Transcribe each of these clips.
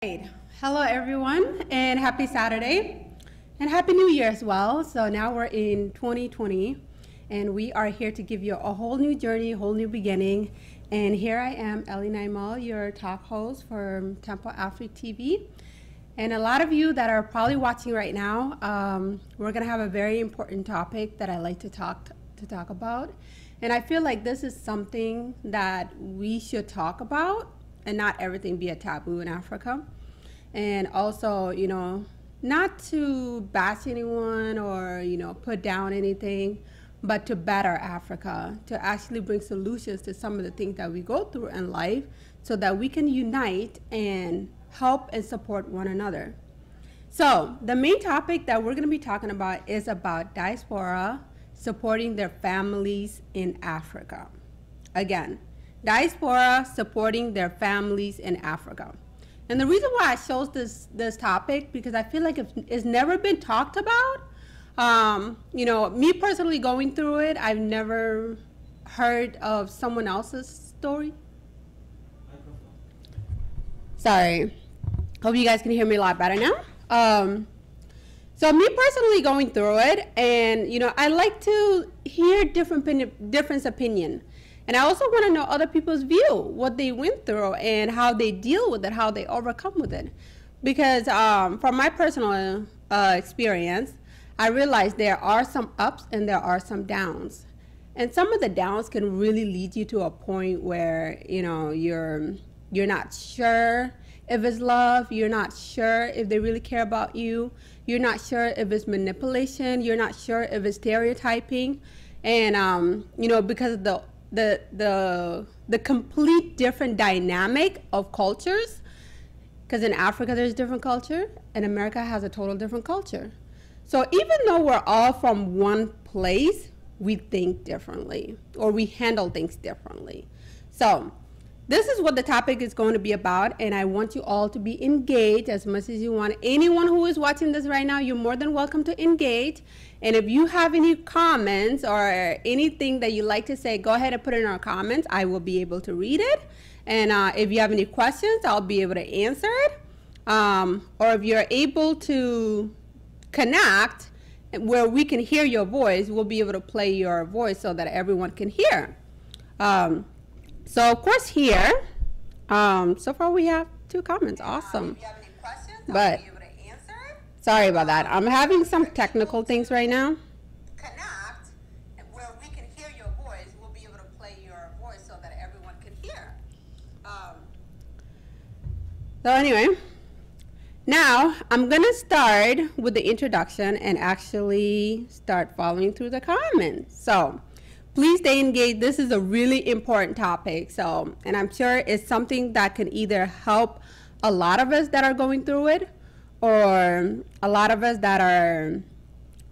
Great. Hello everyone, and happy Saturday and happy New Year as well. So now we're in 2020 and we are here to give you a whole new journey, a whole new beginning. And here I am, Ellie Naimal, your talk host for Temple Africa TV. And a lot of you that are probably watching right now, we're gonna have a very important topic that I like to talk about. And I feel like this is something that we should talk about and not everything be a taboo in Africa. And also, not to bash anyone or, put down anything, but to better Africa, to actually bring solutions to some of the things that we go through in life so that we can unite and help and support one another. So the main topic that we're gonna be talking about is about diaspora supporting their families in Africa. Again, diaspora supporting their families in Africa. And the reason why I chose this topic, because I feel like it's never been talked about. Me personally going through it, I've never heard of someone else's story. Sorry, hope you guys can hear me a lot better now. So me personally going through it, and I like to hear different opinion. And I also want to know other people's view, what they went through and how they deal with it, how they overcome with it. Because from my personal experience, I realized there are some ups and there are some downs. And some of the downs can really lead you to a point where, you're not sure if it's love, you're not sure if they really care about you, you're not sure if it's manipulation, you're not sure if it's stereotyping. And, because of the complete different dynamic of cultures, because in Africa there's different culture and America has a total different culture. So even though we're all from one place, we think differently or we handle things differently. So this is what the topic is going to be about, and I want you all to be engaged as much as you want. Anyone who is watching this right now, you're more than welcome to engage. And if you have any comments or anything that you like to say, go ahead and put it in our comments. I will be able to read it. And if you have any questions, I'll be able to answer it. Or if you're able to connect where we can hear your voice, we'll be able to play your voice so that everyone can hear. So of course here, so far we have 2 comments, awesome. If you have any questions, I'll be able to answer it. Sorry about that, I'm having some technical things right now. Connect, where we can hear your voice, we'll be able to play your voice so that everyone can hear. So anyway, now I'm gonna start with the introduction and actually start following through the comments. So please stay engaged. This is a really important topic. So, and I'm sure it's something that can either help a lot of us that are going through it, or a lot of us that are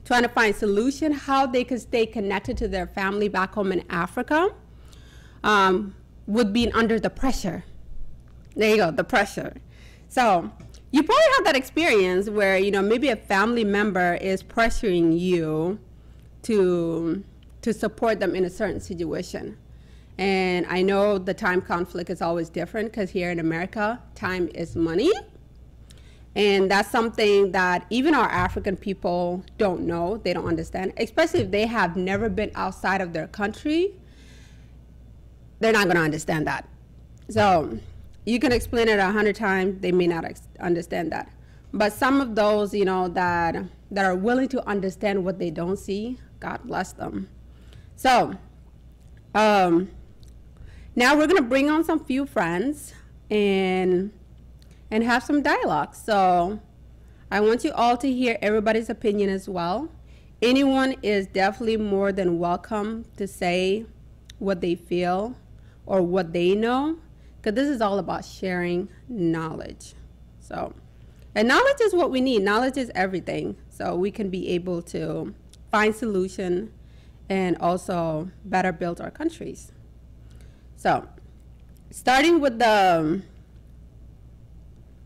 trying to find solution, how they can stay connected to their family back home in Africa, with being under the pressure. There you go, the pressure. So you probably have that experience where, maybe a family member is pressuring you to support them in a certain situation. And I know the time conflict is always different, because here in America, time is money. And that's something that even our African people don't know, they don't understand, especially if they have never been outside of their country, they're not gonna understand that. So you can explain it 100 times, they may not understand that. But some of those, that are willing to understand what they don't see, God bless them. So now we're gonna bring on some few friends and have some dialogue. So I want you all to hear everybody's opinion as well. Anyone is definitely more than welcome to say what they feel or what they know, because this is all about sharing knowledge. So, and knowledge is what we need. Knowledge is everything. So we can be able to find solution and also better build our countries. So, starting with the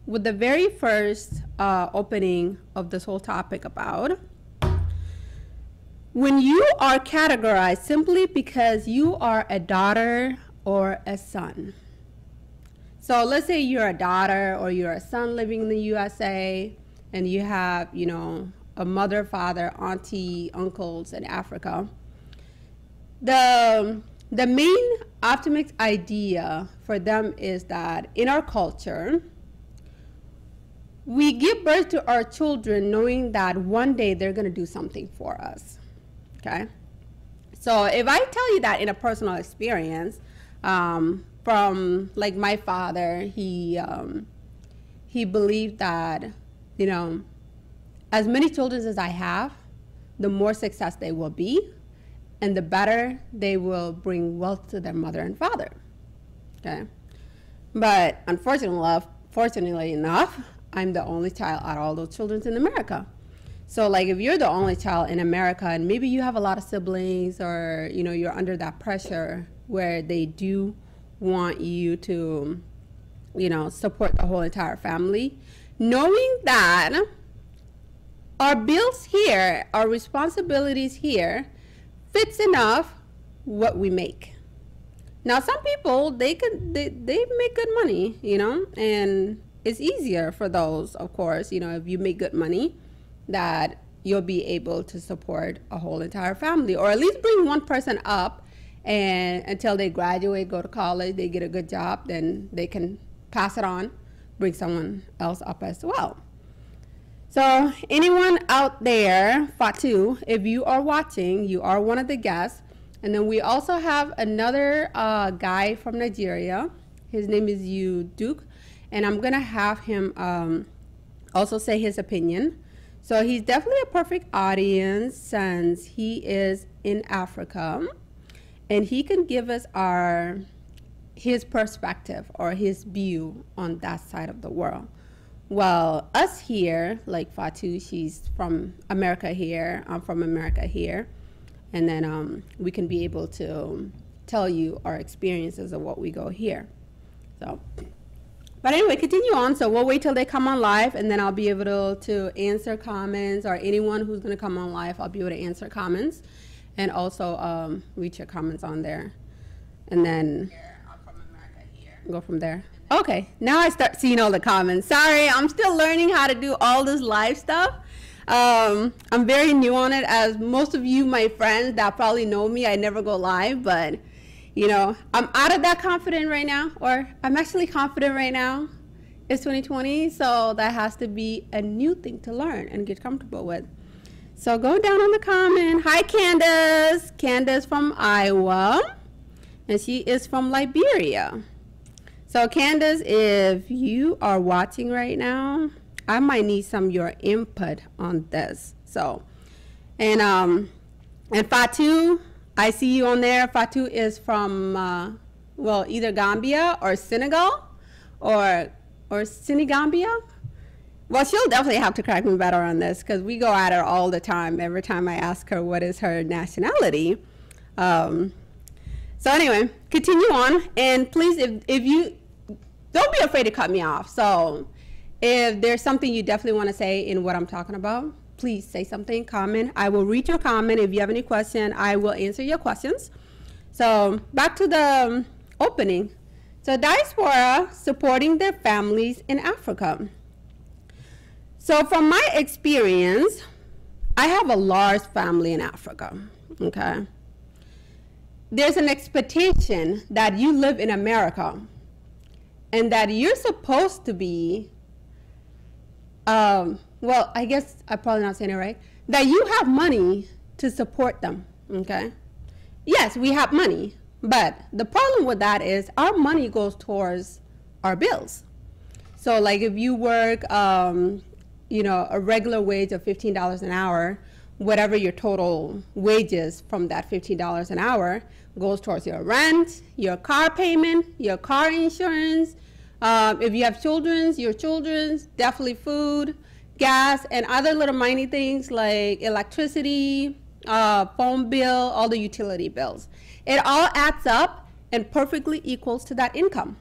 very first opening of this whole topic about when you are categorized simply because you are a daughter or a son. So let's say you're a daughter or you're a son living in the USA, and you have, you know, a mother, father, auntie, uncles in Africa. The main optimist idea for them is that in our culture, we give birth to our children knowing that one day they're going to do something for us. Okay? So if I tell you that in a personal experience, from like my father, he believed that, you know, as many children as I have, the more success they will be, and the better they will bring wealth to their mother and father. Okay, but fortunately enough, I'm the only child out of all those children in America. So like if you're the only child in America and maybe you have a lot of siblings, or you know, you're under that pressure where they do want you to, you know, support the whole entire family, knowing that our bills here, our responsibilities here fits enough what we make. Now some people, they make good money, you know, and it's easier for those, of course, you know, if you make good money, that you'll be able to support a whole entire family, or at least bring one person up, and until they graduate, go to college, they get a good job, then they can pass it on, bring someone else up as well. So anyone out there, Fatu, if you are watching, you are one of the guests. And then we also have another guy from Nigeria. His name is Duke, and I'm gonna have him also say his opinion. So he's definitely a perfect audience since he is in Africa, and he can give us his perspective or his view on that side of the world. Well, us here, like Fatu, she's from America here, I'm from America here, and then we can be able to tell you our experiences of what we go here. So, but anyway, continue on. So we'll wait till they come on live, and then I'll be able to answer comments, or anyone who's going to come on live, I'll be able to answer comments, and also read your comments on there, and then go from there. Okay, now I start seeing all the comments. Sorry, I'm still learning how to do all this live stuff. I'm very new on it, as most of you, my friends that probably know me, I never go live, but you know, I'm out of that confident right now, or I'm actually confident right now. It's 2020, so that has to be a new thing to learn and get comfortable with. So go down on the comment. Hi, Candace. Candace from Iowa, and she is from Liberia. So Candace, if you are watching right now, I might need some of your input on this. So, and Fatu, I see you on there. Fatu is from, well, either Gambia or Senegal, or Senegambia. Well, she'll definitely have to correct me better on this, because we go at her all the time, every time I ask her what is her nationality. So anyway, continue on, and please, if you, don't be afraid to cut me off. So if there's something you definitely want to say in what I'm talking about, please say something, comment. I will read your comment. If you have any question, I will answer your questions. So back to the opening. So Diaspora supporting their families in Africa. So from my experience, I have a large family in Africa, okay? There's an expectation that you live in America and that you're supposed to be, well, I guess I'm probably not saying it right, that you have money to support them, okay? Yes, we have money, but the problem with that is our money goes towards our bills. So like if you work, you know, a regular wage of $15 an hour, whatever your total wages from that $15 an hour goes towards your rent, your car payment, your car insurance. If you have children, your children's, definitely food, gas, and other little minor things like electricity, phone bill, all the utility bills. It all adds up and perfectly equals to that income.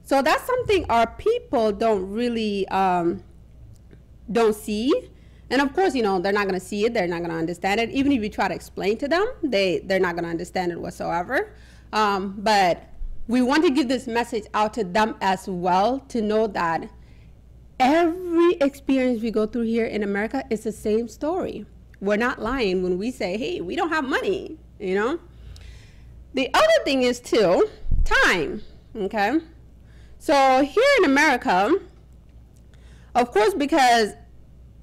So that's something our people don't really don't see. And of course, you know, they're not going to see it. They're not going to understand it. Even if you try to explain to them, they're not going to understand it whatsoever. But we want to give this message out to them as well, to know that every experience we go through here in America is the same story. We're not lying when we say, hey, we don't have money, you know? The other thing is too, time, okay? So here in America, of course, because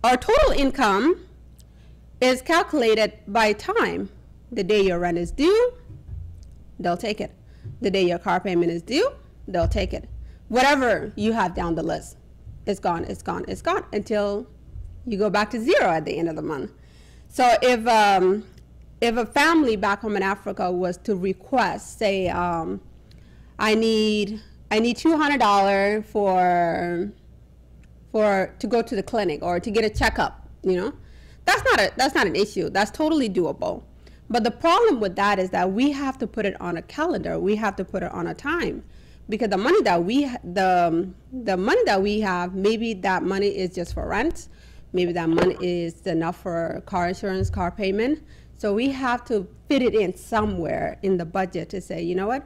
our total income is calculated by time. The day your rent is due, they'll take it. The day your car payment is due, they'll take it. Whatever you have down the list, it's gone, it's gone, it's gone, until you go back to zero at the end of the month. So if a family back home in Africa was to request, say, I need $200 to go to the clinic or to get a checkup, you know, that's not an issue. That's totally doable. But the problem with that is that we have to put it on a calendar. We have to put it on a time, because the money that we have, maybe that money is just for rent. Maybe that money is enough for car insurance, car payment. So we have to fit it in somewhere in the budget to say, you know what?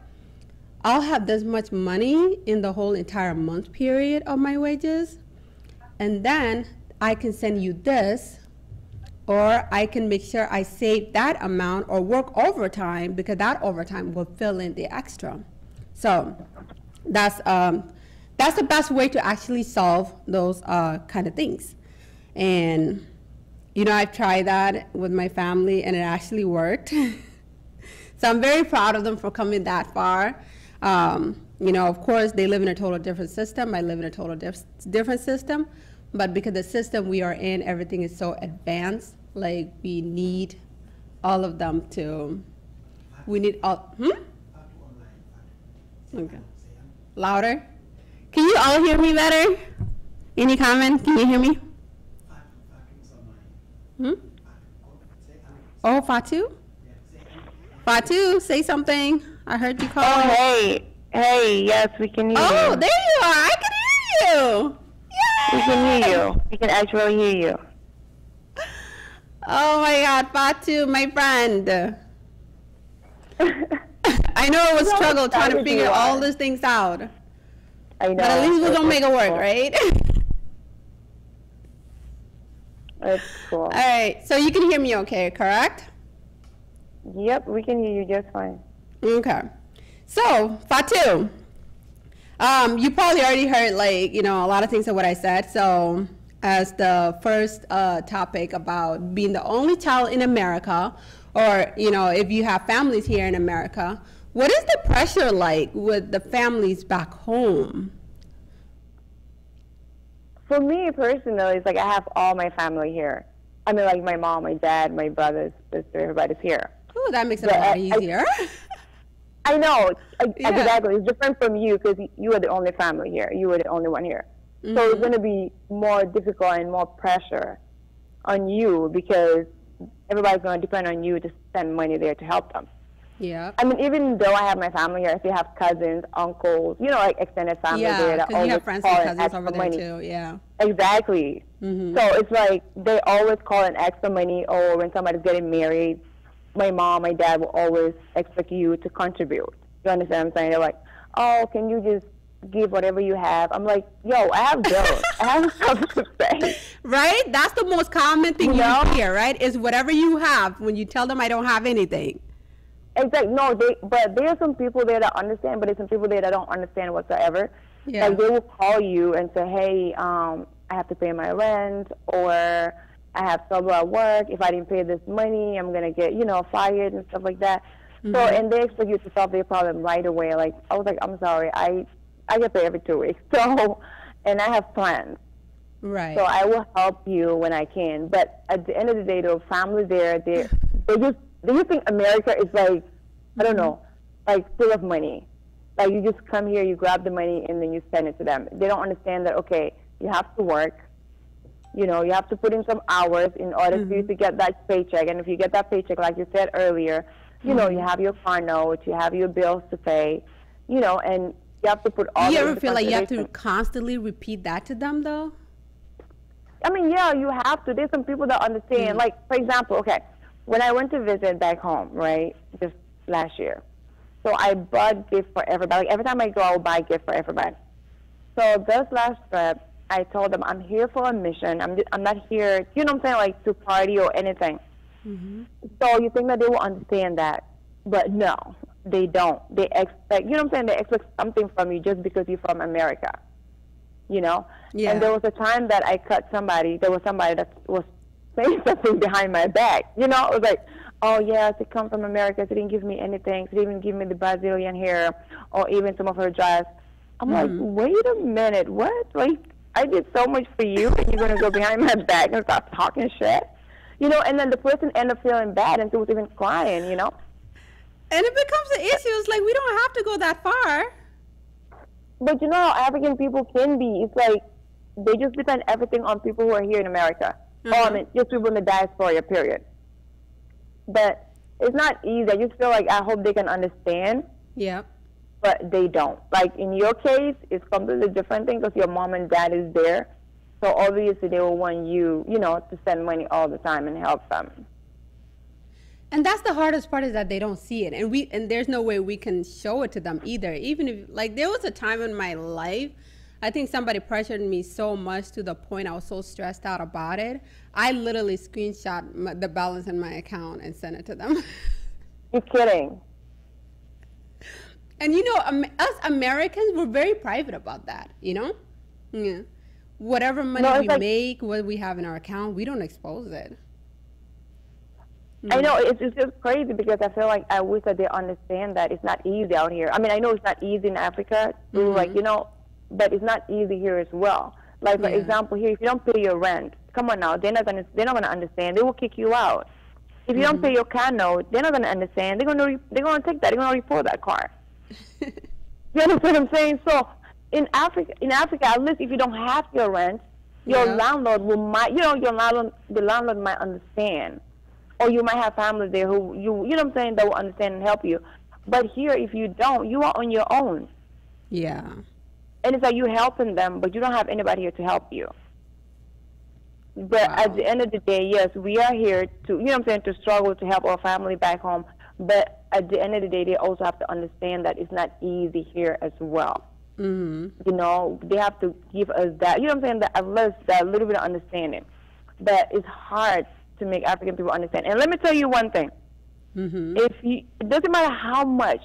I'll have this much money in the whole entire month period of my wages, and then I can send you this, or I can make sure I save that amount or work overtime, because that overtime will fill in the extra. So that's the best way to actually solve those kind of things. And you know, I've tried that with my family, and it actually worked. So I'm very proud of them for coming that far. You know, of course, they live in a total different system. I live in a total different system. But because the system we are in, everything is so advanced, like we need all of them to, we need all, Okay. Louder? Can you all hear me better? Any comment? Can you hear me? Oh, Fatu? Fatu, say something. I heard you call. Oh, hey. Hey, yes, we can hear you. Oh, there you are. I can hear you. Yay! We can hear you. We can actually hear you. Oh, my God. Fatu, my friend. I know it was a struggle trying to figure all these things out. I know. But at least we're going to make it work, right? That's cool. All right. So you can hear me okay, correct? Yep, we can hear you just fine. Okay. So, Fatu, you probably already heard, like, you know, a lot of things of what I said. So, as the first topic about being the only child in America, or, you know, if you have families here in America, what is the pressure like with the families back home? For me personally, it's like I have all my family here. I mean, like my mom, my dad, my brothers, sister, everybody's here. Oh, that makes it a lot easier. I know, exactly. It's different from you, because you are the only family here. You are the only one here. Mm-hmm. So it's going to be more difficult and more pressure on you, because everybody's going to depend on you to send money there to help them. Yeah. I mean, even though I have my family here, I still have cousins, uncles, you know, like extended family there. Yeah, because you have friends and cousins over there too, yeah. Exactly. Mm-hmm. So it's like they always call in extra money, or when somebody's getting married, my mom, my dad will always expect you to contribute. You understand what I'm saying? They're like, oh, can you just give whatever you have? I'm like, yo, I have bills. I have stuff to pay. Right? That's the most common thing you hear, right? Is whatever you have when you tell them I don't have anything. Exactly. No, but there are some people there that understand, but there's some people there that don't understand whatsoever. Yeah. Like they will call you and say, hey, I have to pay my rent, or I have trouble at work. If I didn't pay this money, I'm going to get, you know, fired and stuff like that. Mm-hmm. So, and they expect you to solve their problem right away. Like, I was like, I'm sorry, I get paid every 2 weeks. So, and I have plans. Right. So I will help you when I can. But at the end of the day, the family there, they just think America is like, I don't know, like full of money. Like you just come here, you grab the money, and then you send it to them. They don't understand that, okay, you have to work. You know, you have to put in some hours in order for you to get that paycheck. And if you get that paycheck, like you said earlier, you know, you have your car note, you have your bills to pay, you know, and you have to put all. Do you ever feel like you have to constantly repeat that to them, though? I mean, yeah, you have to. There's some people that understand. Like, for example, okay, when I went to visit back home, right, just last year, So I bought gifts for everybody. Like every time I go, I'll buy gifts for everybody. So this last trip, I told them I'm here for a mission. I'm not here, you know what I'm saying, like to party or anything. Mm-hmm. So you think that they will understand that, but no, they don't. They expect, you know what I'm saying, they expect something from you just because you're from America, you know? Yeah. And there was a time that I cut somebody, there was somebody that was saying something behind my back, you know? It was like, oh, yeah, she come from America, she didn't give me anything, she didn't even give me the Brazilian hair or even some of her dress. I'm like, wait a minute, what? Like, I did so much for you, and you're going to go behind my back and start talking shit? You know, and then the person ended up feeling bad, and she was even crying, you know? And it becomes an issue. It's like, we don't have to go that far. But you know how African people can be. It's like, they just depend everything on people who are here in America. Or, I mean, just people in the diaspora, period. But it's not easy. I just feel like I hope they can understand. Yeah. But they don't. Like, in your case, it's completely different thing because your mom and dad is there. So, obviously, they will want you, you know, to send money all the time and help them. And that's the hardest part, is that they don't see it. And there's no way we can show it to them either. Even if, like, there was a time in my life, I think somebody pressured me so much to the point I was so stressed out about it. I literally screenshot the balance in my account and sent it to them. You're kidding. And, you know, us Americans, we're very private about that, you know? Yeah. Whatever money we make, what we have in our account, we don't expose it. I know, it's just crazy because I feel like I wish that they understand that it's not easy out here. I mean, I know it's not easy in Africa, too, like, you know, but it's not easy here as well. Like, for example, here, if you don't pay your rent, come on now, they're not gonna understand. They will kick you out. If you don't pay your car note, they're not gonna understand. They're gonna take that. They're gonna report that car. You understand what I'm saying? So in Africa, at least if you don't have your rent, your landlord the landlord might understand, or you might have family there who you know what I'm saying, that will understand and help you. But here, if you don't, you are on your own. Yeah. And it's like you're helping them, but you don't have anybody here to help you. But at the end of the day, yes, we are here to, you know what I'm saying, to struggle to help our family back home. But at the end of the day, they also have to understand that it's not easy here as well. You know, they have to give us that, you know what I'm saying, that at least that little bit of understanding. But it's hard to make African people understand. And let me tell you one thing. It doesn't matter how much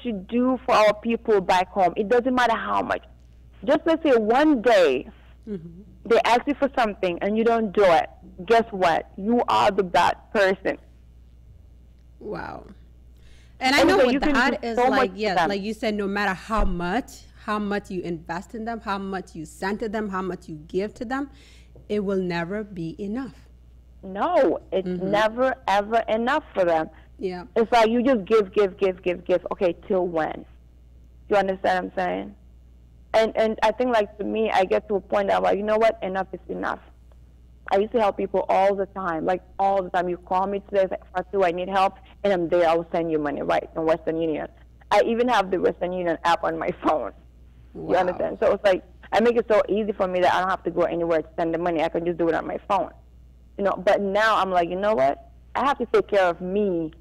you do for our people back home. It doesn't matter how much. Just let's say one day they ask you for something and you don't do it. Guess what? You are the bad person. Wow. And I know what that is like. Yes, like you said, no matter how much you invest in them, how much you send to them, how much you give to them, it will never be enough. No, it's never, ever enough for them. Yeah. It's like you just give. Okay, till when? You understand what I'm saying? And I think, like, to me, I get to a point that I'm like, you know what? Enough is enough. I used to help people all the time. Like, all the time. You call me today, Fatu, I need help, and I'm there. I will send you money, right, in Western Union. I even have the Western Union app on my phone. You understand? So it's like, I make it so easy for me that I don't have to go anywhere to send the money. I can just do it on my phone. You know, but now I'm like, you know what? I have to take care of me.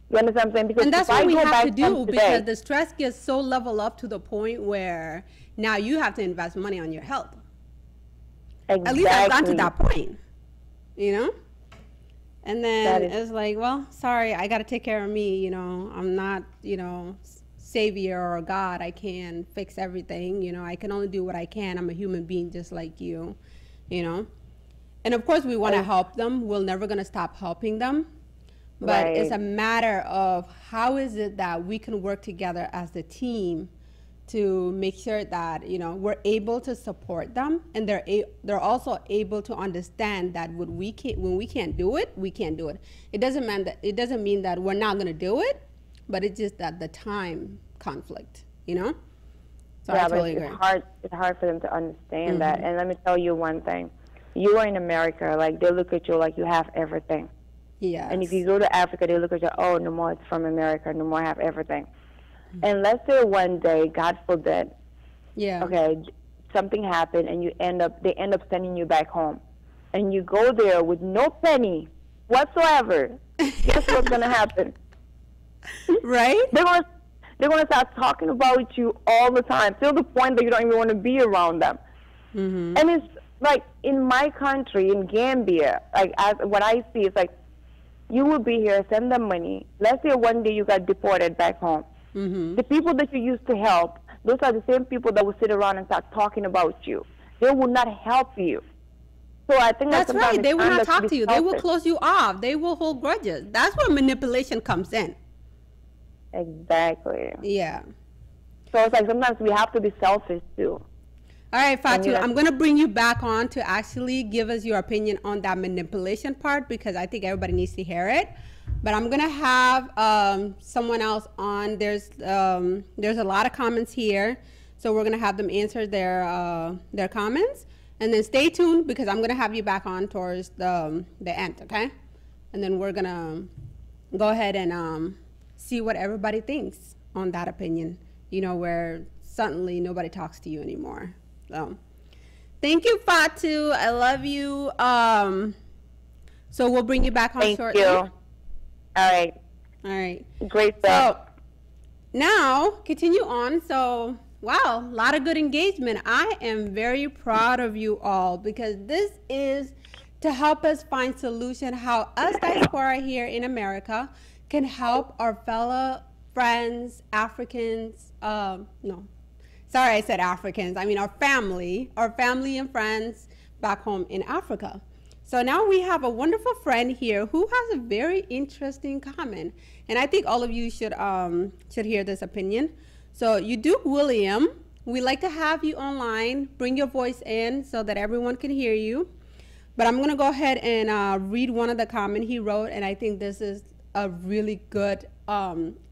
You understand what I'm saying? Because and that's what we have to do, because the stress gets so level up to the point where now you have to invest money on your health. Exactly. At least I've gotten to that point, you know? And then it's like, well, sorry, I got to take care of me. You know, I'm not, you know, savior or God. I can't fix everything. You know, I can only do what I can. I'm a human being just like you, you know? And of course we want to help them. We're never going to stop helping them. But it's a matter of how is it that we can work together as a team to make sure that, you know, we're able to support them, and they're also able to understand that when we can't do it, we can't do it. It doesn't mean that we're not going to do it, but it's just that the time conflict, you know. So I totally agree. It's hard for them to understand that. And let me tell you one thing: you are in America, like they look at you like you have everything. Yeah. And if you go to Africa, they look at you, oh, no more, it's from America, no more, I have everything. And let's say one day, God forbid, okay, something happened and they end up sending you back home. And you go there with no penny whatsoever. Guess what's going to happen? Right? They're gonna start talking about you all the time, till the point that you don't even want to be around them. Mm-hmm. And it's like in my country, in Gambia, like as what I see is like, you will be here, send them money. Let's say one day you got deported back home. Mm-hmm. The people that you used to help, those are the same people that will sit around and start talking about you. They will not help you. So I think That's right. They will not talk to you. They will selfish. close you off. They will hold grudges. That's where manipulation comes in. Exactly. Yeah. So it's like sometimes we have to be selfish too. All right, Fatu, Yeah. I'm going to bring you back on to actually give us your opinion on that manipulation part, because I think everybody needs to hear it. But I'm going to have someone else on. There's a lot of comments here, so we're going to have them answer their comments. And then stay tuned, because I'm going to have you back on towards the end, okay? And then we're going to go ahead and see what everybody thinks on that opinion, you know, where suddenly nobody talks to you anymore. So thank you, Fatu. I love you. So we'll bring you back on shortly. Thank you. All right. All right. Great stuff. So now continue on. So wow, a lot of good engagement. I am very proud of you all, because this is to help us find solution how us diaspora here in America can help our fellow friends, Africans, no, sorry, I said Africans. I mean our family and friends back home in Africa. So now we have a wonderful friend here who has a very interesting comment, and I think all of you should hear this opinion. So Duke William, we like to have you online. Bring your voice in so that everyone can hear you. But I'm gonna go ahead and read one of the comments he wrote, and I think this is a really good.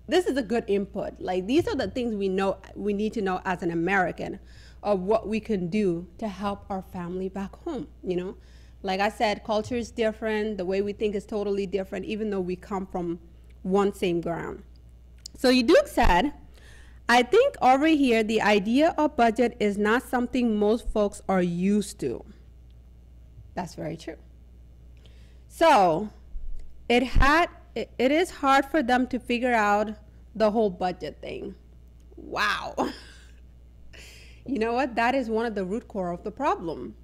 This is a good input. Like, these are the things we need to know as an American, of what we can do to help our family back home, you know? Like I said, culture is different, the way we think is totally different, even though we come from one same ground. So Duke said, I think over here, the idea of budget is not something most folks are used to. That's very true. So it is hard for them to figure out the whole budget thing. Wow. You know what? That is one of the root core of the problem.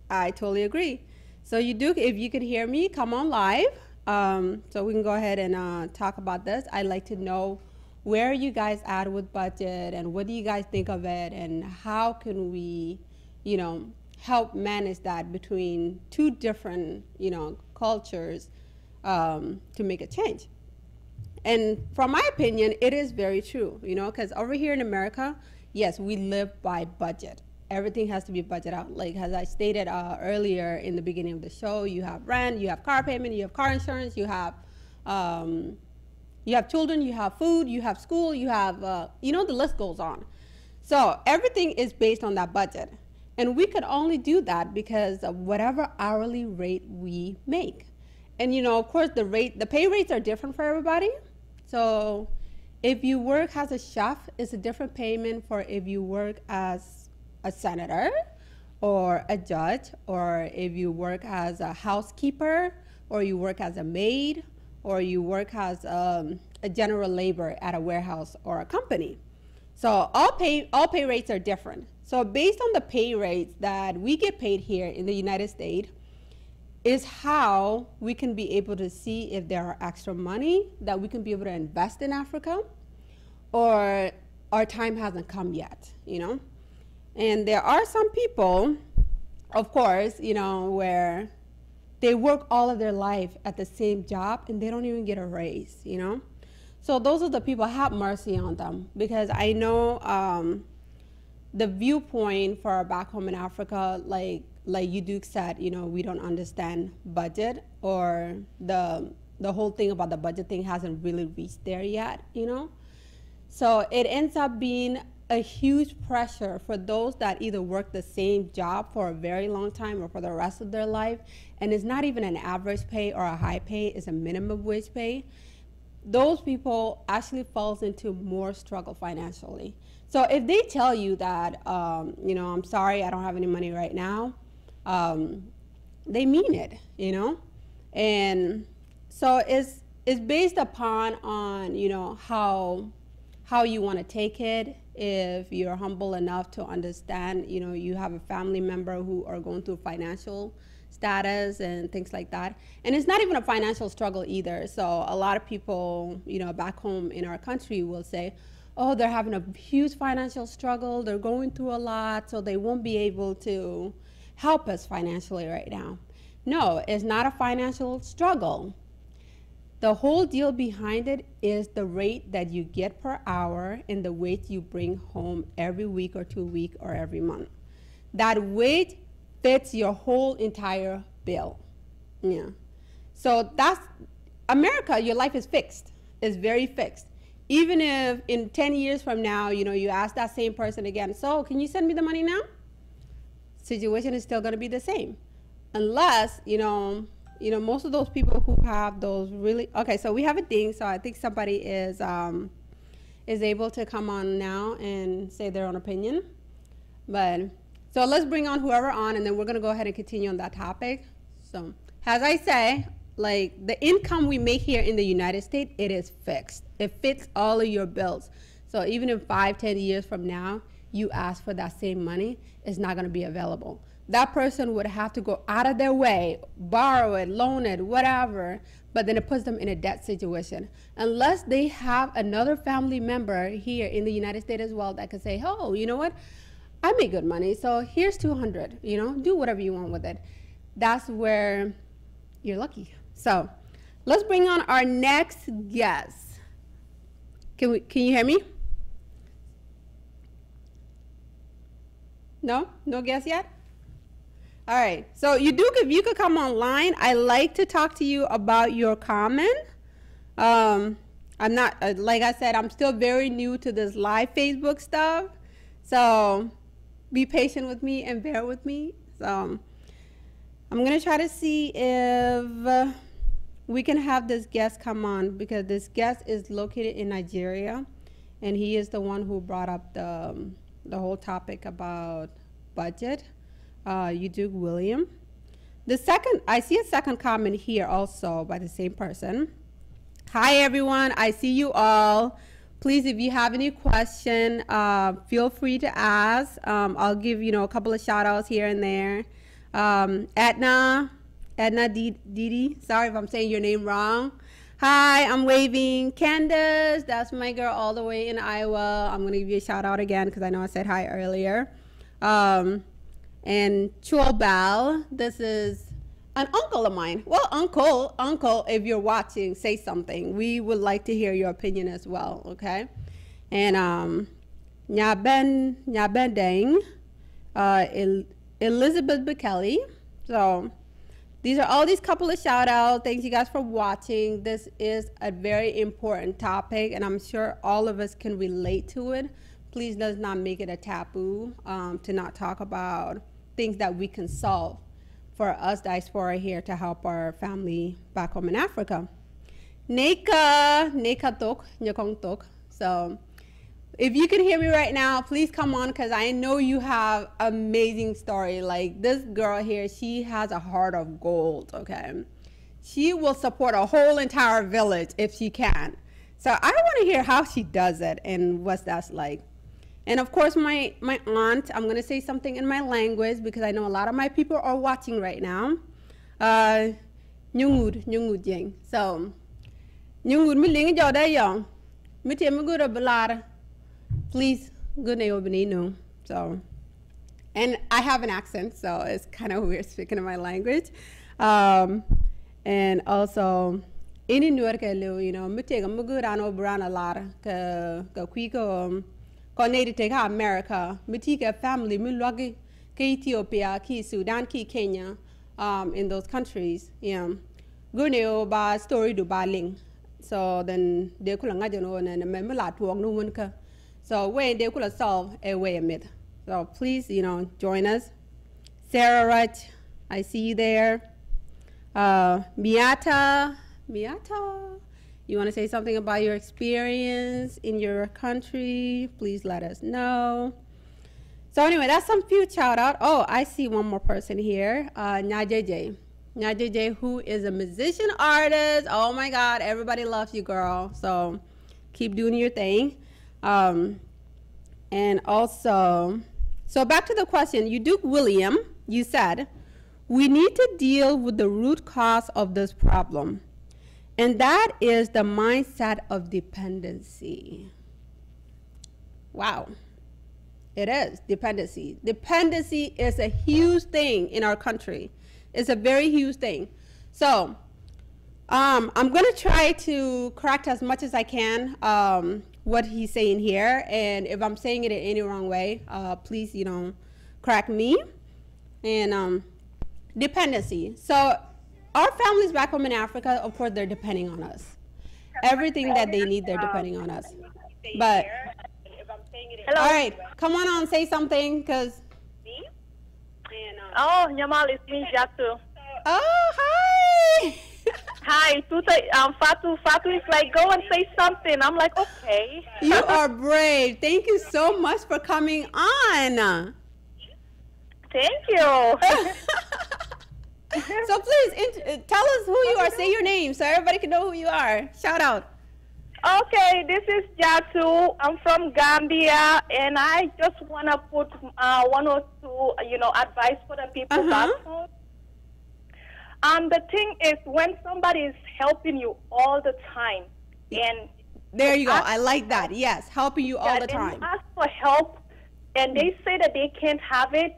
I totally agree. So Duke, if you could hear me, come on live. So we can go ahead and talk about this. I'd like to know where you guys at with budget, and what do you guys think of it, and how can we, you know, help manage that between two different, you know, cultures to make a change. And from my opinion, it is very true, you know, because over here in America, yes, we live by budget. Everything has to be budgeted out. Like, as I stated earlier in the beginning of the show, you have rent, you have car payment, you have car insurance, you have children, you have food, you have school, you have, you know, the list goes on. So everything is based on that budget. And we could only do that because of whatever hourly rate we make. And, you know, of course, the pay rates are different for everybody. So if you work as a chef, it's a different payment for if you work as a senator or a judge, or if you work as a housekeeper, or you work as a maid, or you work as a general labor at a warehouse or a company. So all pay rates are different. So based on the pay rates that we get paid here in the United States is how we can be able to see if there are extra money that we can be able to invest in Africa, or our time hasn't come yet, you know? And there are some people, of course, you know, where they work all of their life at the same job and they don't even get a raise, you know? So those are the people, have mercy on them, because I know the viewpoint for our back home in Africa, like Duke said, you know, we don't understand budget, or the whole thing about the budget thing hasn't really reached there yet, you know? So it ends up being a huge pressure for those that either work the same job for a very long time or for the rest of their life, and it's not even an average pay or a high pay, it's a minimum wage pay. Those people actually falls into more struggle financially. So if they tell you that, you know, I'm sorry, I don't have any money right now, they mean it, you know? And so it's based upon on, you know, how you want to take it. If you're humble enough to understand, you know, you have a family member who are going through financial status and things like that. And it's not even a financial struggle either. So a lot of people, you know, back home in our country will say, oh, they're having a huge financial struggle, they're going through a lot, so they won't be able to help us financially right now. No, it's not a financial struggle. The whole deal behind it is the rate that you get per hour and the weight you bring home every week or 2 weeks or every month. That weight fits your whole entire bill. Yeah. So that's America, your life is fixed. It's very fixed. Even if in 10 years from now, you know, you ask that same person again, so can you send me the money now? Situation is still going to be the same. Unless, you know, most of those people who have those really, okay, so we have a ding, so I think somebody is able to come on now and say their own opinion. But, so let's bring on whoever on, and then we're gonna go ahead and continue on that topic. So, as I say, like the income we make here in the United States, it is fixed. It fits all of your bills. So even in 5-10 years from now, you ask for that same money, it's not gonna be available. That person would have to go out of their way, borrow it, loan it, whatever, but then it puts them in a debt situation. Unless they have another family member here in the United States as well that can say, oh, you know what? I make good money, so here's $200, you know, do whatever you want with it. That's where you're lucky. So let's bring on our next guest. Can you hear me? No guest yet? All right, so you could come online. I like to talk to you about your comment. I'm not, like I said, I'm still very new to this live Facebook stuff. So be patient with me and bear with me. So I'm gonna try to see if we can have this guest come on, because this guest is located in Nigeria, and he is the one who brought up the whole topic about budget. Duke William. I see a second comment here also by the same person. Hi everyone, I see you all. Please, if you have any question, feel free to ask. I'll give, you know, a couple of shout outs here and there. Edna Didi, sorry if I'm saying your name wrong. Hi, I'm waving. Candace, that's my girl all the way in Iowa. I'm gonna give you a shout out again because I know I said hi earlier. And Chuobal, this is an uncle of mine. Well, uncle, if you're watching, say something. We would like to hear your opinion as well, okay? And Nyaben Deng, Elizabeth Bekele. So these are all these couple of shout outs. Thanks you guys for watching. This is a very important topic, and I'm sure all of us can relate to it. Please let's not make it a taboo to not talk about things that we can solve for us diaspora here to help our family back home in Africa. Neka tok, nyakong tok. So if you can hear me right now, please come on, because I know you have amazing story. Like this girl here, she has a heart of gold, okay? She will support a whole entire village if she can. So I want to hear how she does it and what that's like. And of course, my aunt, I'm going to say something in my language because I know a lot of my people are watching right now. Nyungud jeng. So, nyungud mi ling jo da yong. Mi te mi gura balara. Please, good na yobini no. So, and I have an accent, so it's kind of weird speaking in my language. And also, any nuer ke lu, you know, mi te ga mi gura no brana lara ka kwiko connected to America, Mitika family, Milwaukee, Ethiopia, Sudan, Kenya, in those countries. Yeah. Guneo ba story do baling. So then they could ngajano and remember la to no one. So when they could solve a way amid. So please, you know, join us. Sarah Wright, I see you there. Miata. You want to say something about your experience in your country? Please let us know. So anyway, that's some few shout out. Oh, I see one more person here. Nya JJ. Now, JJ, who is a musician artist. Oh my God, everybody loves you, girl. So keep doing your thing. And also, so back to the question, you Duke William, you said, we need to deal with the root cause of this problem. And that is the mindset of dependency. Wow. It is dependency. Dependency is a huge thing in our country. It's a very huge thing. So I'm going to try to correct as much as I can what he's saying here. And if I'm saying it in any wrong way, please, correct me. And dependency. So our families back home in Africa, of course, they're depending on us. Everything that they need, they're depending on us. But, Hello. all right, come on, say something, because... Oh, Nyamal, it's me, Jatu. Oh, hi! Hi, Fatu is like, go and say something. I'm like, okay. You are brave. Thank you so much for coming on. Thank you. So please, tell us who you are. Say your name so everybody can know who you are. Shout out. Okay, this is Jatu. I'm from Gambia, and I just want to put one or two, advice for the people back home. The thing is, when somebody is helping you all the time, and there you go. I like that. Yes, helping you all the time. And you ask for help, and they say that they can't have it.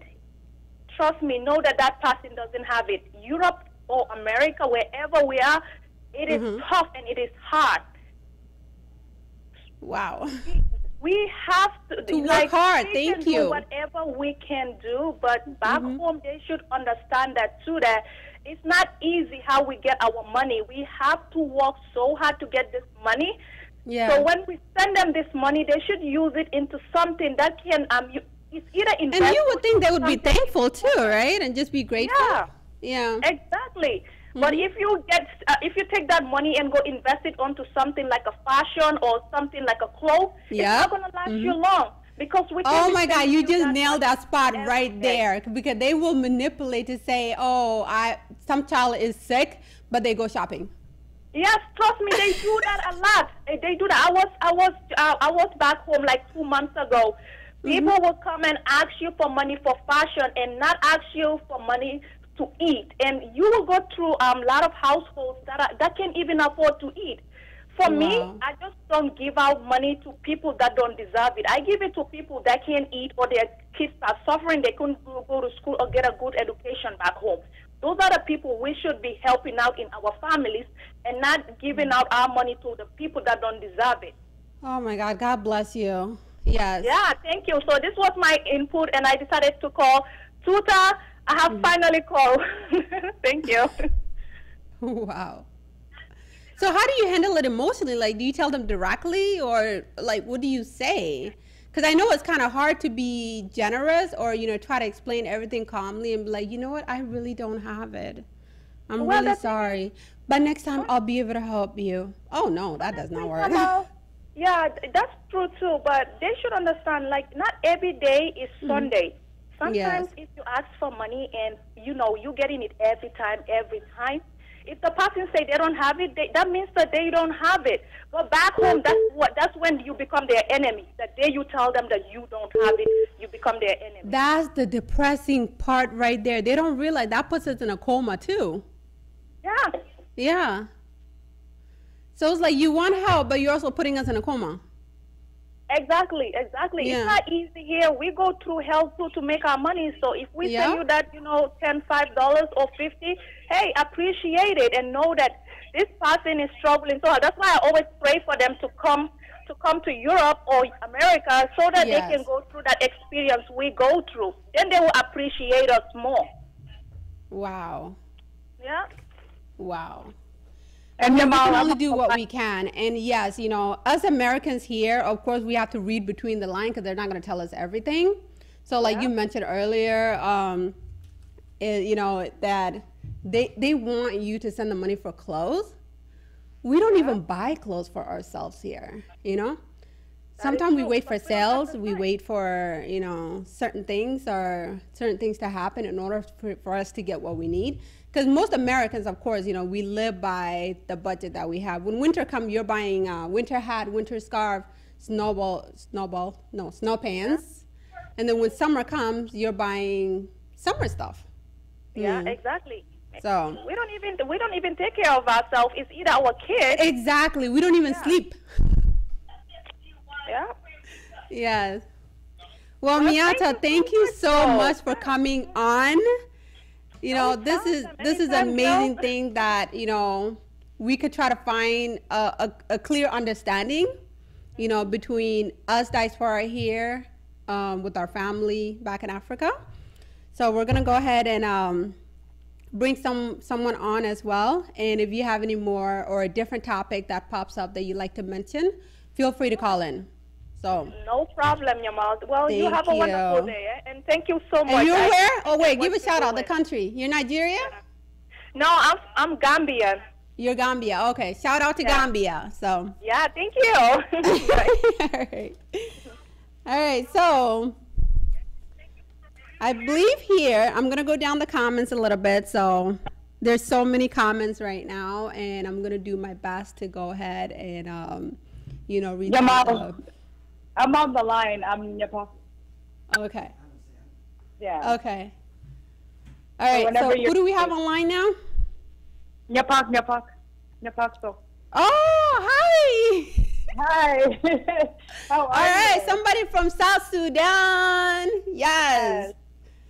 Trust me, know that that person doesn't have it. Europe or America, wherever we are, it is tough and it is hard. Wow. We have to work hard. Thank you. Do whatever we can do, but back home they should understand that too. That it's not easy how we get our money. We have to work so hard to get this money. Yeah. So when we send them this money, they should use it into something that can it's either invest. And you would think they would be thankful too, right? And just be grateful. Yeah. Yeah. Exactly. But if you take that money and go invest it onto something like a fashion or something like a clothes, it's not gonna last you long because we. Oh my God! You just nailed that spot right there, because they will manipulate to say, "Oh, some child is sick," but they go shopping. Yes, trust me, they do that a lot. They do that. I was back home like 2 months ago. People will come and ask you for money for fashion and not ask you for money to eat, and you will go through a lot of households that can't even afford to eat. For me, I just don't give out money to people that don't deserve it. I give it to people that can't eat or their kids are suffering, they couldn't go to school or get a good education back home. Those are the people we should be helping out in our families and not giving out our money to the people that don't deserve it. Oh my God, God bless you. Yes. Yeah, thank you. So this was my input, and I decided to call Tuta. I have finally called. Thank you. Wow. So how do you handle it emotionally? Like, do you tell them directly, or like, what do you say? Because I know it's kind of hard to be generous or, try to explain everything calmly and be like, you know what, I really don't have it. I'm really sorry. But next time I'll be able to help you. Oh, no, that does not work. Yeah, that's true too. But they should understand, like, not every day is Sunday. Sometimes if you ask for money and, you're getting it every time, if the person say they don't have it, that means that they don't have it. But back home, that's when you become their enemy. The day you tell them that you don't have it, you become their enemy. That's the depressing part right there. They don't realize that puts us in a coma too. Yeah. Yeah. So it's like you want help, but you're also putting us in a coma. Exactly. Yeah. It's not easy here. We go through hell too to make our money. So if we send you that, $10, $5 or $50, hey, appreciate it and know that this person is struggling. So that's why I always pray for them to come to Europe or America so that they can go through that experience we go through. Then they will appreciate us more. Wow. Yeah. Wow. And we can only do what we can. And yes, us Americans here, of course, we have to read between the lines because they're not going to tell us everything. So like you mentioned earlier, that they want you to send the money for clothes. We don't even buy clothes for ourselves here, sometimes we wait for sales, we wait for, you know, certain things to happen in order for us to get what we need. Because most Americans, of course, you know, we live by the budget that we have. When winter comes, you're buying a winter hat, winter scarf, snow pants. And then when summer comes, you're buying summer stuff. Yeah, exactly. So we don't even take care of ourselves. It's either our kids. Exactly. We don't even sleep. Yeah. Yes. Well, Miata, thank you so much for coming on. You know, this is an amazing thing that, you know, we could try to find a clear understanding, you know, between us diaspora here with our family back in Africa. So we're going to go ahead and bring someone on as well. And if you have any more or a different topic that pops up that you'd like to mention, feel free to call in. So no problem, Yamal. Well, you have a wonderful day, and thank you so much. And you're where? Oh wait, give a shout out. The country. You're Nigeria? No, I'm Gambian. You're Gambia. Okay, shout out to Gambia. So yeah, thank you. All right. So I believe here I'm gonna go down the comments a little bit. So there's so many comments right now, and I'm gonna do my best to go ahead and you know, read Yamal, I'm on the line. I'm Nyapa. Okay. Yeah. Okay. All right. So who do we have online now? Nyapak. So. Oh, hi. Hi. How are All right. you? Somebody from South Sudan. Yes.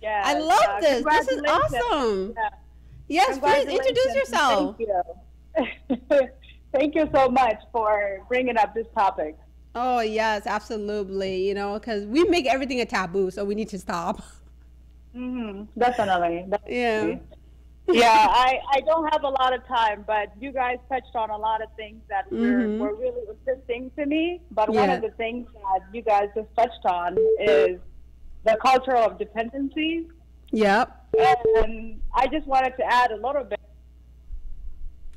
Yeah. I love this. This is awesome. Yeah. Yes. Please introduce yourself. Thank you. Thank you so much for bringing up this topic. Oh, yes, absolutely. You know, because we make everything a taboo, so we need to stop. Definitely. Yeah. Yeah, I don't have a lot of time, but you guys touched on a lot of things that were really interesting to me. But one of the things that you guys just touched on is the culture of dependency. Yep. And I just wanted to add a little bit.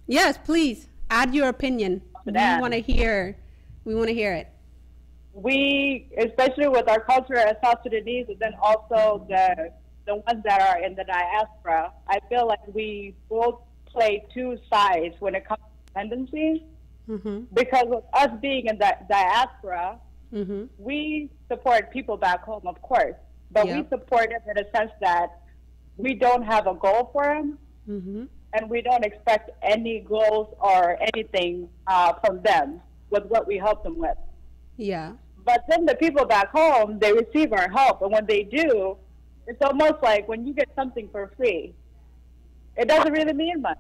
Yes, please add your opinion. We want to hear. We want to hear it. We, especially with our culture as South Sudanese, and then also the ones that are in the diaspora, I feel like we both play two sides when it comes to dependency. Because of us being in the diaspora, we support people back home, of course, but we support them in a sense that we don't have a goal for them, and we don't expect any goals or anything from them with what we help them with. Yeah. But then the people back home, they receive our help, and when they do, it's almost like when you get something for free, it doesn't really mean much.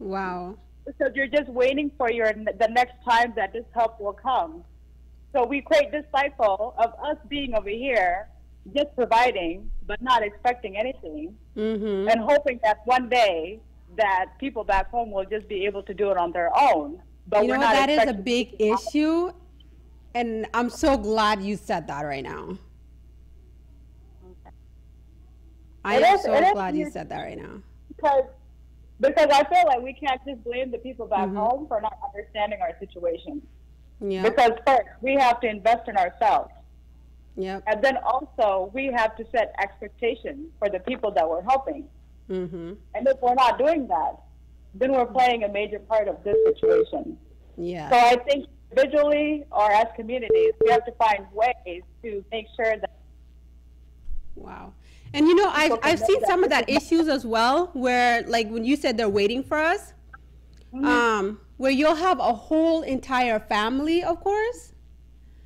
Wow. Because you're just waiting for the next time that this help will come. So we create this cycle of us being over here, just providing, but not expecting anything, and hoping that one day that people back home will just be able to do it on their own. But you know, that is a big issue, and I'm so glad you said that right now. I am so glad you said that right now. Because I feel like we can't just blame the people back home for not understanding our situation. Yeah. Because first, we have to invest in ourselves. Yep. And then also, we have to set expectations for the people that we're helping. And if we're not doing that, then we're playing a major part of this situation. Yeah. So I think individually or as communities, we have to find ways to make sure that. Wow. And you know, I've seen some of that issues as well, where like when you said they're waiting for us, where you'll have a whole entire family, of course,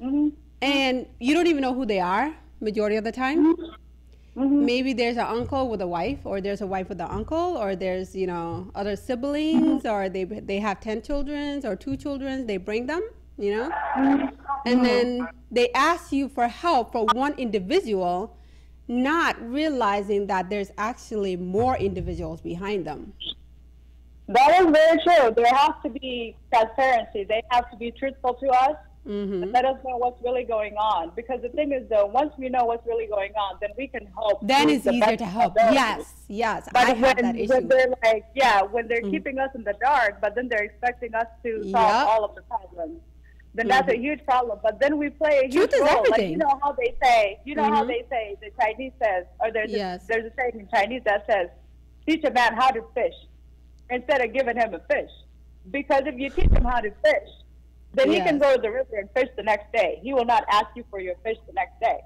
and you don't even know who they are majority of the time. Maybe there's an uncle with a wife, or there's a wife with an uncle, or there's, you know, other siblings, or they have 10 children or 2 children, they bring them, you know, and then they ask you for help for one individual, not realizing that there's actually more individuals behind them. That is very true. There has to be transparency. They have to be truthful to us and let us know what's really going on. Because the thing is, though, once we know what's really going on, then we can help. Then it's easier to help. Yes. But I have that issue. When they're like, when they're keeping us in the dark, but then they're expecting us to solve all of the problems. then that's a huge problem. But then we play a huge Truth is role. Like, everything. you know how they say, how they say, the Chinese says, or there's a saying in Chinese that says, teach a man how to fish instead of giving him a fish. Because if you teach him how to fish, then he can go to the river and fish the next day. He will not ask you for your fish the next day.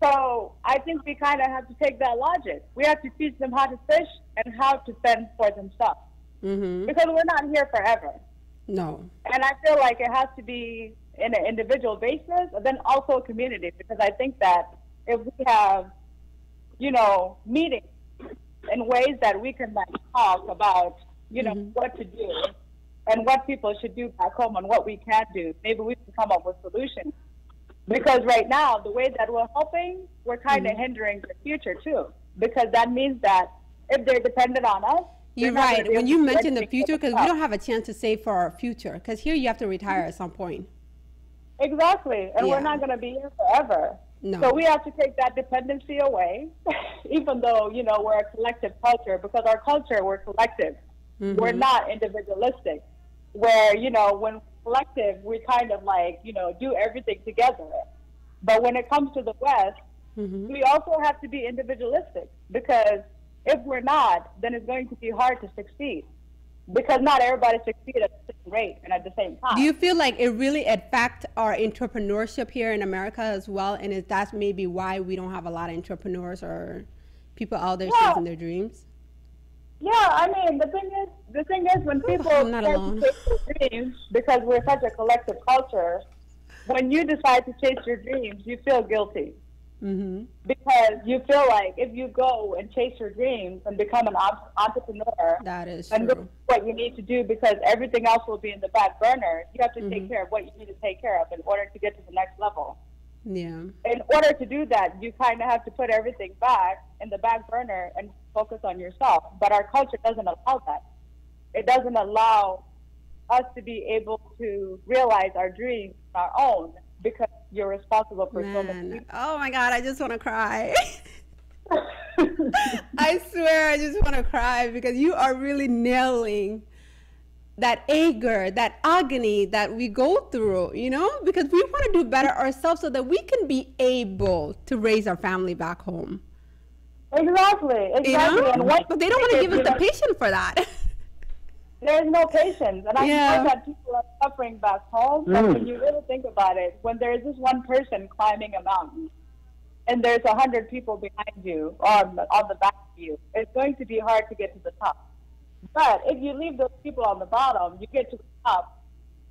So I think we kind of have to take that logic. We have to teach them how to fish and how to fend for themselves. Because we're not here forever. No. And I feel like it has to be in an individual basis, and then also a community. Because I think that if we have, meetings in ways that we can like talk about, what to do and what people should do back home and what we can do, maybe we can come up with solutions. Because right now, the way that we're helping, we're kind of hindering the future too. Because that means that if they're dependent on us, you're right. When you mention the future, because we don't have a chance to save for our future. Because here you have to retire at some point. Exactly. And we're not going to be here forever. No. So we have to take that dependency away, even though, we're a collective culture. Because our culture, we're collective. We're not individualistic. Where, when collective, we kind of like, do everything together. But when it comes to the West, we also have to be individualistic. Because if we're not, then it's going to be hard to succeed. Because not everybody succeeds at the same rate and at the same time. Do you feel like it really affects our entrepreneurship here in America as well? And that's maybe why we don't have a lot of entrepreneurs or people out there chasing their dreams? Yeah, I mean, the thing is when people chase their dreams, because we're such a collective culture, when you decide to chase your dreams, you feel guilty. Because you feel like if you go and chase your dreams and become an entrepreneur, that is and do what you need to do, because everything else will be in the back burner, you have to take care of what you need to take care of in order to get to the next level. Yeah. In order to do that, you kind of have to put everything back in the back burner and focus on yourself. But our culture doesn't allow that. It doesn't allow us to be able to realize our dreams on our own, because you're responsible for so many people. Oh my God, I just want to cry. I swear I just want to cry, because you are really nailing that anger, that agony that we go through, because we want to do better ourselves so that we can be able to raise our family back home. Exactly. And but they don't want to give us the patience for that. There's no patience. And I know that people are suffering back home, but when you really think about it, when there's this one person climbing a mountain and there's 100 people behind you on the back of you, it's going to be hard to get to the top. But if you leave those people on the bottom, you get to the top,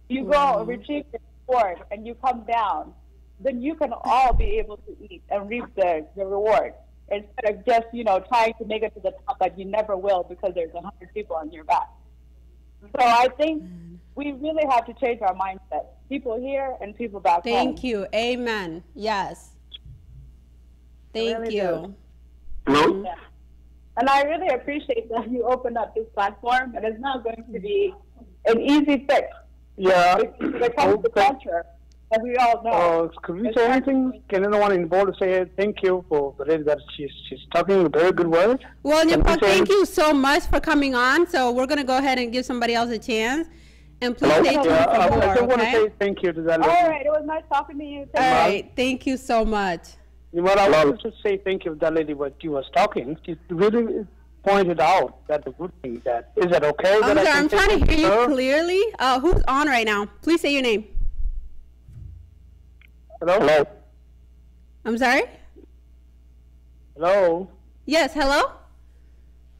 you go and retrieve the reward, and you come down, then you can all be able to eat and reap the reward, instead of just, trying to make it to the top, but you never will because there's 100 people on your back. So I think we really have to change our mindset. People here and people back home. Thank you. Amen. Yes. Thank you. Hello? Yeah. And I really appreciate that you opened up this platform, and it's not going to be an easy fix. Yeah. When it comes to culture, as we all know. Could we say anything? Can anyone involved say thank you for the lady that she's talking a very good word? Well, Nyapa, thank you so much for coming on. So we're going to go ahead and give somebody else a chance. And please stay tuned for more, I just want to okay? say thank you to that lady. All right. It was nice talking to you. All right. Thank you so much. Well, I want to say thank you to that lady when she was talking. She really pointed out that the good thing that, is it okay? I'm trying to hear you clearly. Who's on right now? Please say your name. Hello? Hello? I'm sorry? Hello? Yes, hello?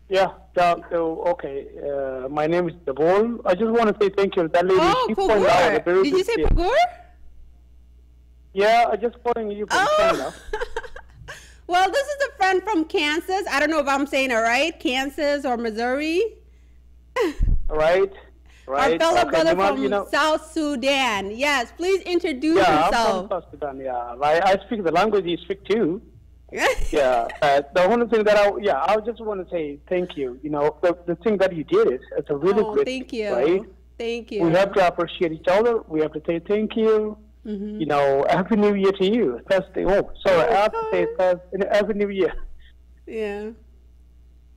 Yeah, okay. My name is Dabol. I just want to say thank you to that lady. Oh, Pagur. Did you say Pagur? Yeah, I just calling you from Canada. Well, this is a friend from Kansas. I don't know if I'm saying it right. Kansas or Missouri. Right. Our fellow brother from South Sudan. Yes, please introduce yourself. Yeah, I'm from South Sudan, yeah. I speak the language you speak too. Yeah, the only thing that I just want to say thank you. The thing that you did it's a really great thank you. Right? Thank you. We have to appreciate each other. We have to say thank you. Happy New Year to you. I have to say Happy New Year. Yeah.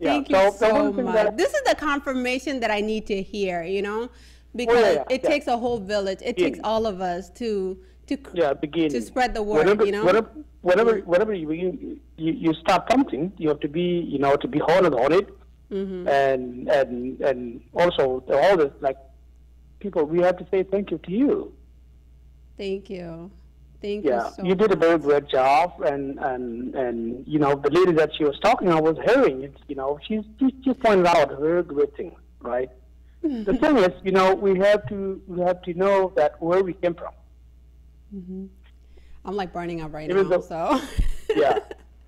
Thank you so much. This is the confirmation that I need to hear, because it takes a whole village. It takes all of us to spread the word. Whenever you start something, you have to be to be honest on it, and also all this like people. We have to say thank you to you. Thank you. Thank you so you did a very great job, and the lady that she was talking, I was hearing it. She pointed out a very great thing, right? The thing is, we have to know that where we came from. I'm like burning up right now. So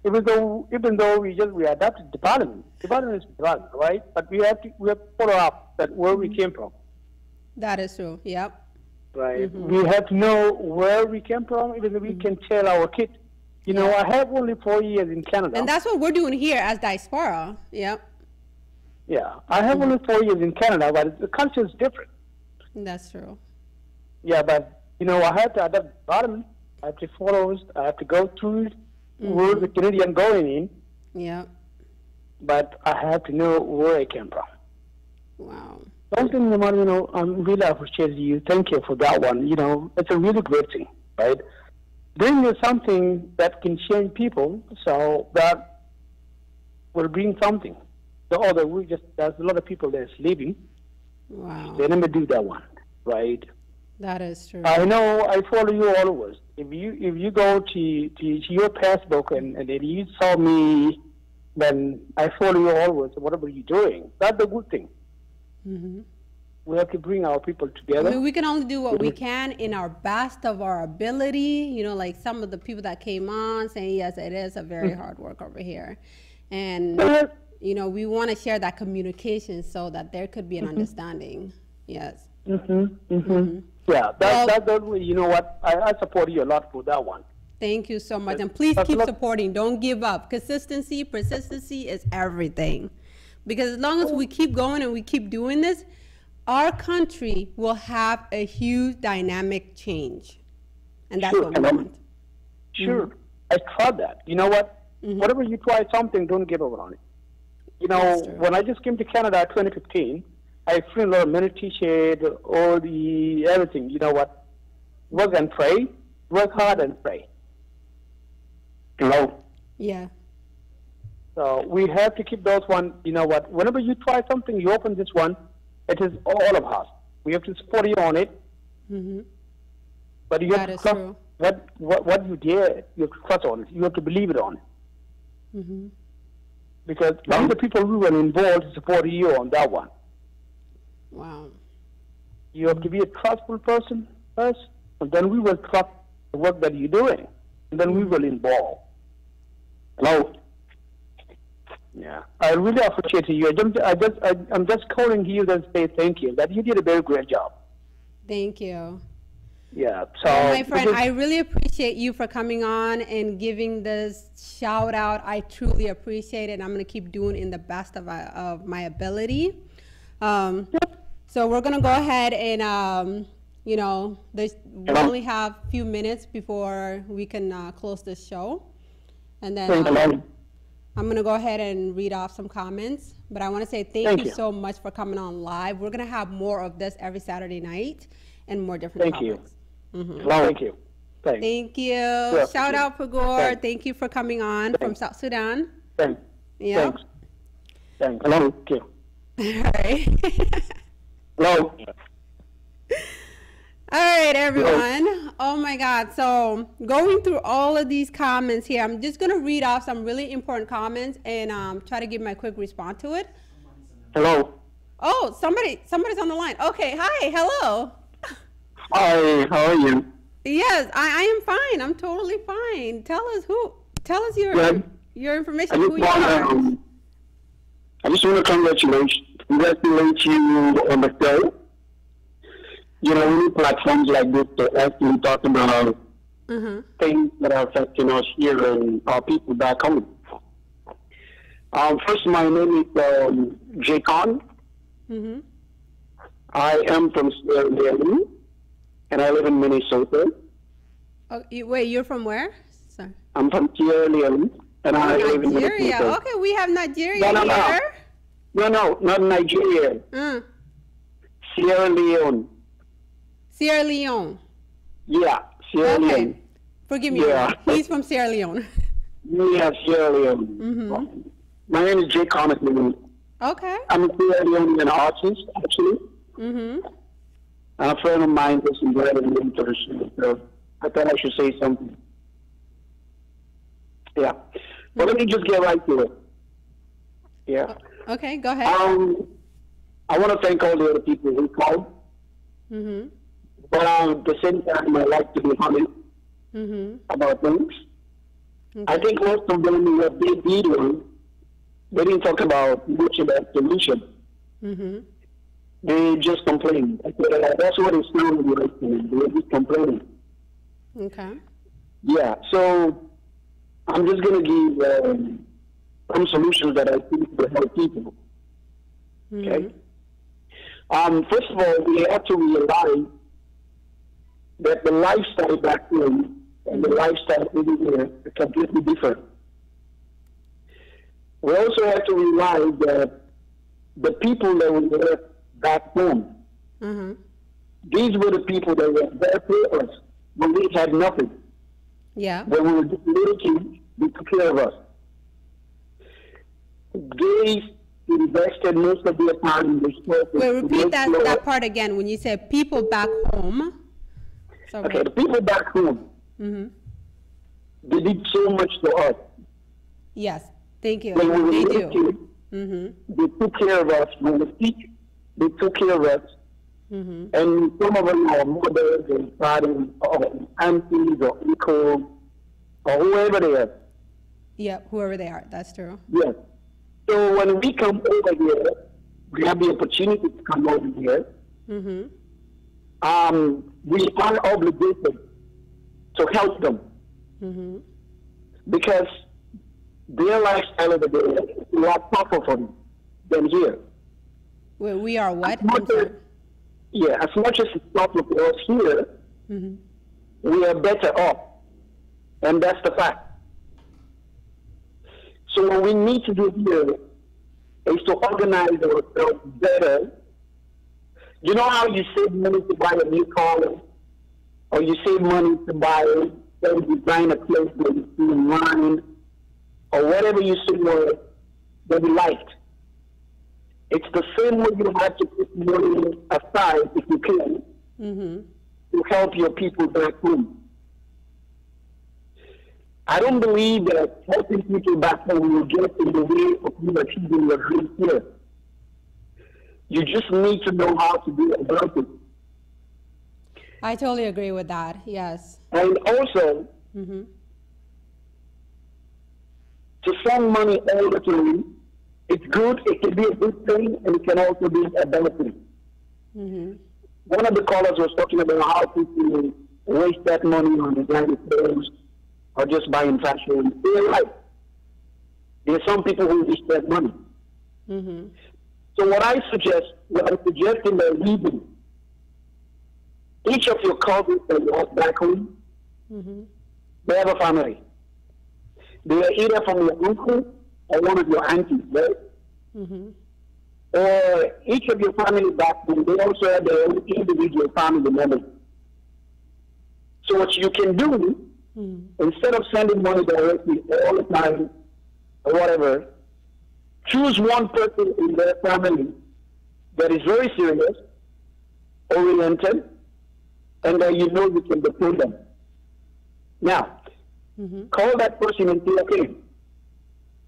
even though we adapted department is department, right? But we have to follow up that where we came from. That is true. Yep. Right. We have to know where we came from, even though we can tell our kids. I have only 4 years in Canada. And that's what we're doing here as Diapspora. Yep. Yeah. I have only 4 years in Canada, but the culture is different. That's true. Yeah, but, I have to adapt the environment. I have to follow it. I have to go through it, where the Canadian going in. Yeah. But I have to know where I came from. Wow. Something, I'm really appreciate you. Thank you for that one. It's a really great thing, right? Doing is something that can change people, so that will bring something. There's a lot of people that's leaving. Wow. They never do that one, right? That is true. I know. I follow you always. If you go to your Facebook and then you saw me, then I follow you always. Whatever you're doing, that's a good thing. We have to bring our people together. I mean, we can only do what we can in our best of our ability. Like some of the people that came on saying, yes, it is a very hard work over here. And, we want to share that communication so that there could be an understanding. Yes. Yeah, you know what? I support you a lot for that one. Thank you so much. And please keep supporting. Don't give up. Consistency, persistency is everything. Because as long as we keep going and we keep doing this, our country will have a huge dynamic change. And that's what we want. Sure. I tried that. You know what? Whatever you try something, don't give up on it. When I just came to Canada in 2015, I feel a lot of many T-shirts, all the everything. You know what? Work and pray. Work hard and pray. Yeah. So we have to keep those one. You know what? Whenever you try something, you open this one. It is all of us. We have to support you on it. But you have to trust what you did. You have to trust on it. You have to believe it on it. Because all the people who were involved to support you on that one. Wow. You have to be a trustful person first, and then we will trust the work that you're doing, and then we will involve. Yeah, I really appreciate you. I'm just calling you to say thank you. That you did a very great job. Thank you. Yeah. So, my friend, I really appreciate you for coming on and giving this shout out. I truly appreciate it. And I'm going to keep doing in the best of my ability. So we're going to go ahead and we only have a few minutes before we can close this show, and then. I'm going to go ahead and read off some comments, but I want to say thank you so much for coming on live. We're going to have more of this every Saturday night and more different topics. Thank you. Thank you. Yes, shout out Pagor. Thank you for coming on from South Sudan. Thanks. Yeah. Thanks. Hello. Thank you. All right. Hello. All right, everyone. Oh my God. So going through all of these comments here, I'm just going to read off some really important comments and try to give my quick response to it. Hello. Oh, somebody's on the line. Okay. Hi. Hello. Hi. How are you? Yes, I am fine. I'm totally fine. Tell us your information, who you are. I just want to congratulate you on the show. Any platforms like this to actually talk about things that are affecting us here and our people back home. First, my name is Jay Khan. I am from Sierra Leone, and I live in Minnesota. Oh, wait, you're from where? Sorry. I'm from Sierra Leone, and I live in Minnesota. Okay, we have Nigeria here. No, not Nigeria. Sierra Leone. Sierra Leone. Yeah, Sierra Leone. Forgive me. Yeah. He's from Sierra Leone. Yeah, Sierra Leone. Mm-hmm. My name is Jay Connick. Okay. I'm a Sierra Leonean artist, actually. Mm-hmm. And a friend of mine is in the internship, so I thought I should say something. Yeah. But let me just get right to it. Yeah. Okay, go ahead. I want to thank all the other people who called. Mm-hmm. But at the same time, I like to be honest about things. Okay. I think most of them, what they did was, they didn't talk about much about solution. Mm-hmm. They just complained. That's what it sounded like to me. They were just complaining. Okay. Yeah, so I'm just going to give some solutions that I think will help people. Okay? First of all, we have to realize that the lifestyle back home and the lifestyle over here are completely different. We also have to realize that the people that were back home, these were the people that were there for us when we had nothing. Yeah. When we were just little kids, they took care of us. They invested most of their time in this process. Wait, repeat that part again. When you said people back home. Sorry. Okay, the people back home, they did so much for us. Yes, thank you. When we were They little do. kids, they took care of us. When we were sick, they took care of us. And some of them are mothers and fathers or aunties or uncles or whoever they are. Yeah, whoever they are. That's true. Yes. So when we come over here, we have the opportunity to come over here. We are obligated to help them because their lifestyle over there is a lot tougher for them than here. Wait, we are what? As much as it's tougher for us here, we are better off, and that's the fact. So what we need to do here is to organize ourselves better. You know how you save money to buy a new car, or you save money to buy a designer clothes that you see online, or whatever you see that you liked. It's the same way you have to put money aside, if you can, to help your people back home. I don't believe that helping people back home will get in the way of you achieving your dreams here. You just need to know how to do about it. I totally agree with that, yes. And also, to send money all the time, it's good, it can be a good thing, and it can also be a bad thing. One of the callers was talking about how people waste that money on designer clothes or just buying fashion. They're right. There are some people who waste that money. So what I'm suggesting that we do, each of your cousins that you have back home, they have a family. They are either from your uncle or one of your aunties, right? Or each of your family back home, they also have their own individual family members. So what you can do, instead of sending money directly all the time or whatever, choose one person in their family that is very serious, oriented, and that you know you can depend on. Now, call that person and say, okay,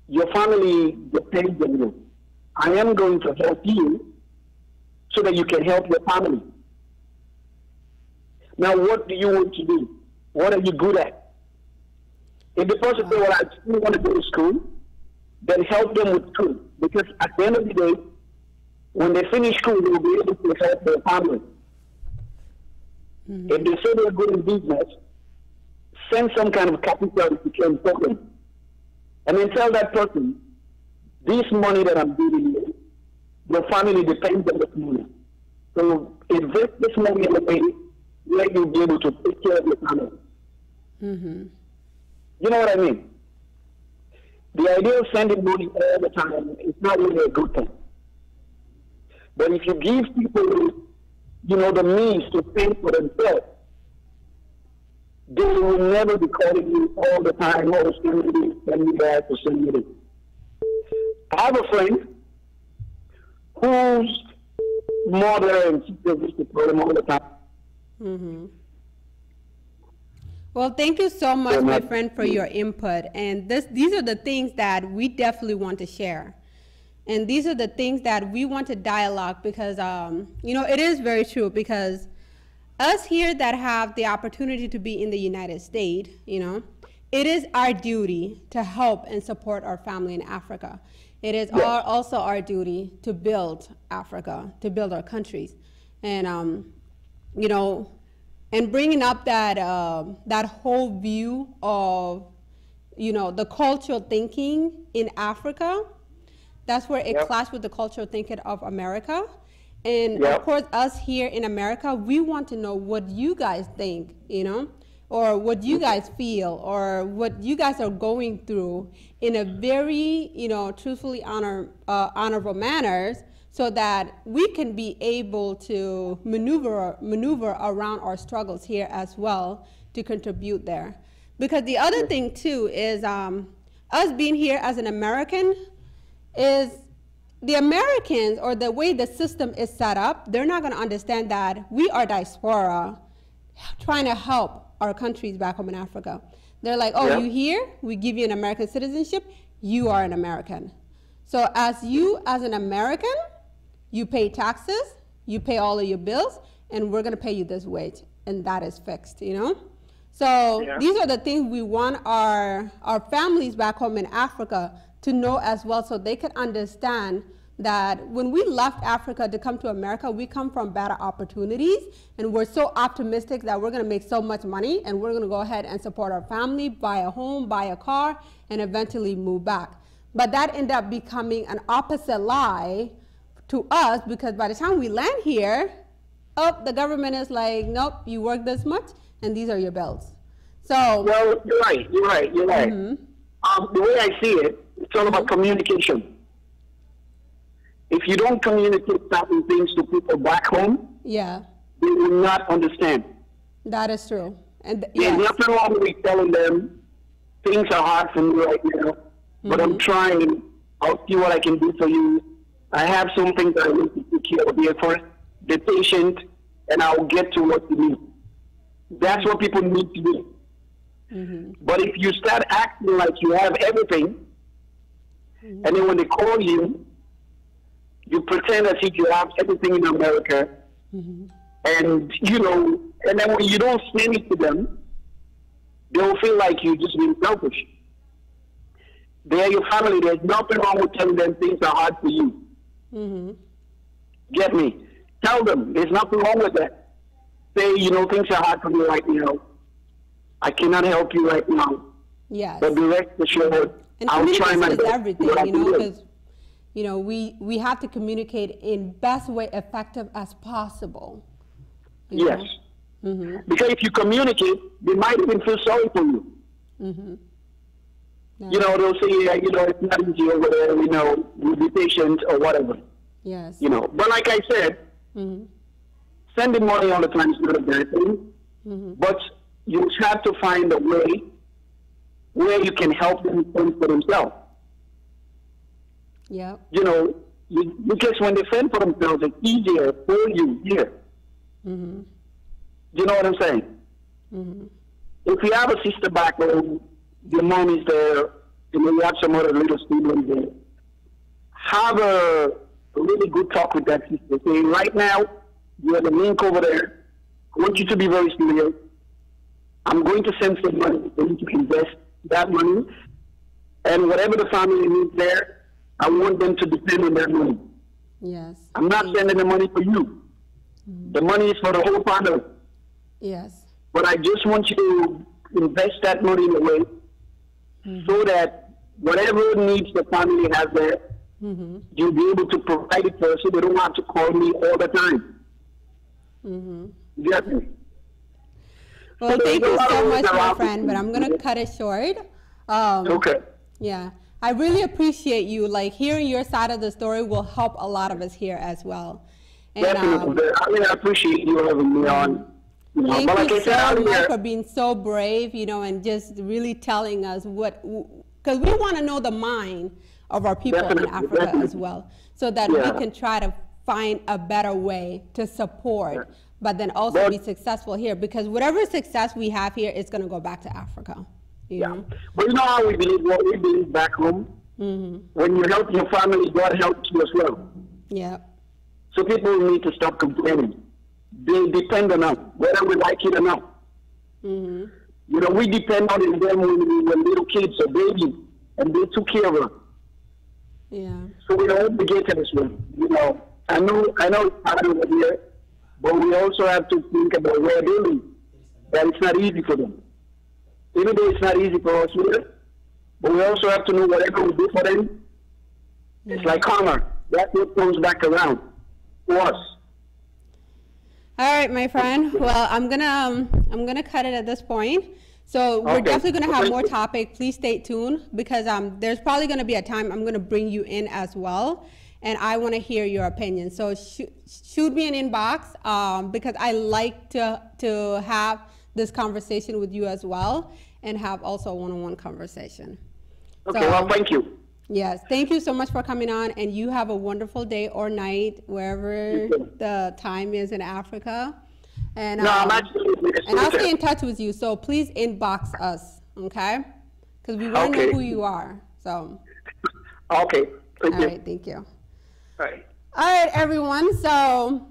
your family depends on you. I am going to help you so that you can help your family. Now, what do you want to do? What are you good at? If the person says, well, I still want to go to school, then help them with school. Because at the end of the day, when they finish school, they will be able to help their family. If they say they're good in business, send some kind of capital if you can for them. And then tell that person, this money that I'm giving you, your family depends on this money. So invest this money in a way where you'll be able to take care of your family. You know what I mean? The idea of sending money all the time is not really a good thing. But if you give people the means to pay for themselves, they will never be calling you all the time, oh, send me that, or send me this. I have a friend whose mother and sister used to call him all the time. Mm-hmm. Well, thank you so much, my friend, for your input. And these are the things that we definitely want to share. And these are the things that we want to dialogue because, it is very true because us here that have the opportunity to be in the United States, it is our duty to help and support our family in Africa. It is also our duty to build Africa, to build our countries. And, and bringing up that whole view of, the cultural thinking in Africa, that's where it clashes with the cultural thinking of America. And of course, us here in America, we want to know what you guys think, or what you guys feel, or what you guys are going through in a very, truthfully honorable manners, so that we can be able to maneuver around our struggles here as well to contribute there. Because the other thing too is us being here as an American is the Americans, or the way the system is set up, they're not going to understand that we are diaspora trying to help our countries back home in Africa. They're like, oh, you here? We give you an American citizenship. You are an American. So as an American, you pay taxes, you pay all of your bills, and we're going to pay you this wage, and that is fixed, So these are the things we want our families back home in Africa to know as well, so they can understand that when we left Africa to come to America, we come from better opportunities, and we're so optimistic that we're going to make so much money, and we're going to go ahead and support our family, buy a home, buy a car, and eventually move back. But that ended up becoming an opposite lie to us, because by the time we land here, the government is like, nope, you work this much, and these are your bills. So, well, you're right. Mm-hmm. The way I see it, it's all about communication. If you don't communicate certain things to people back home, they will not understand. That is true. And there's nothing wrong with telling them things are hard for me right now, but I'm trying. I'll see what I can do for you. I have some things that I need to take care of here first. Be patient, and I'll get to what you need. That's what people need to do. But if you start acting like you have everything, and then when they call you, you pretend as if you have everything in America, and and then when you don't send it to them, they'll feel like you're just being selfish. They're your family. There's nothing wrong with telling them things are hard for you. Get me? Tell them there's nothing wrong with that. Say, things are hard for me right now. I cannot help you right now. Yes. But be rest assured, and I'll try my best. Everything, because we have to communicate in best way effective as possible. Yes. Because if you communicate, they might even feel sorry for you. They'll say, it's not easy over there, we'll be patient or whatever. Yes. But like I said, sending money all the time is not a bad thing. But you have to find a way where you can help them fend for themselves. Yeah. Because when they fend for themselves, it's easier for you here. Do you know what I'm saying? If you have a sister back home, your mom is there, and then you have some other little siblings there, have a really good talk with that sister. Say, right now, you have a link over there. I want you to be very serious. I'm going to send some money for you to invest that money. And whatever the family needs there, I want them to depend on that money. Yes. I'm not sending the money for you. The money is for the whole family. Yes. But I just want you to invest that money in a way so that whatever needs the family has there, you'll be able to provide it for us so they don't have to call me all the time. Get me? Well, thank you so much, my friend, but I'm going to cut it short. Okay. Yeah. I really appreciate you. Like, hearing your side of the story will help a lot of us here as well. And, definitely. I mean, I appreciate you having me on. Thank you so much for being so brave, you know, and just really telling us what, because we want to know the mind of our people in Africa as well, so that we can try to find a better way to support, but then also be successful here, because whatever success we have here is going to go back to Africa. You know? But you know how we believe, what we believe back home? When you help your family, God helps you as well. Yeah. So people need to stop complaining. They depend on us, whether we like it or not. You know, we depend on them when we were little kids or babies, and they took care of us. Yeah. So we are obligated as well. You know, I know it's hard over here, but we also have to think about where they live. That it's not easy for them. Even though it's not easy for us here, but we also have to know whatever we do for them, it's like karma. That's what comes back around to us. All right, my friend. Well, I'm gonna cut it at this point. So we're definitely gonna have more topic. Please stay tuned, because there's probably gonna be a time I'm gonna bring you in as well, and I want to hear your opinion. So shoot me an inbox, because I like to have this conversation with you as well, and have also a one-on-one conversation. Okay. Well, thank you. Yes, thank you so much for coming on, and you have a wonderful day or night, wherever the time is in Africa. And, I'm actually and I'll stay in touch with you, so please inbox us, okay? Because we want to know who you are, so. Okay, thank you. All right, thank you. All right. All right, everyone, so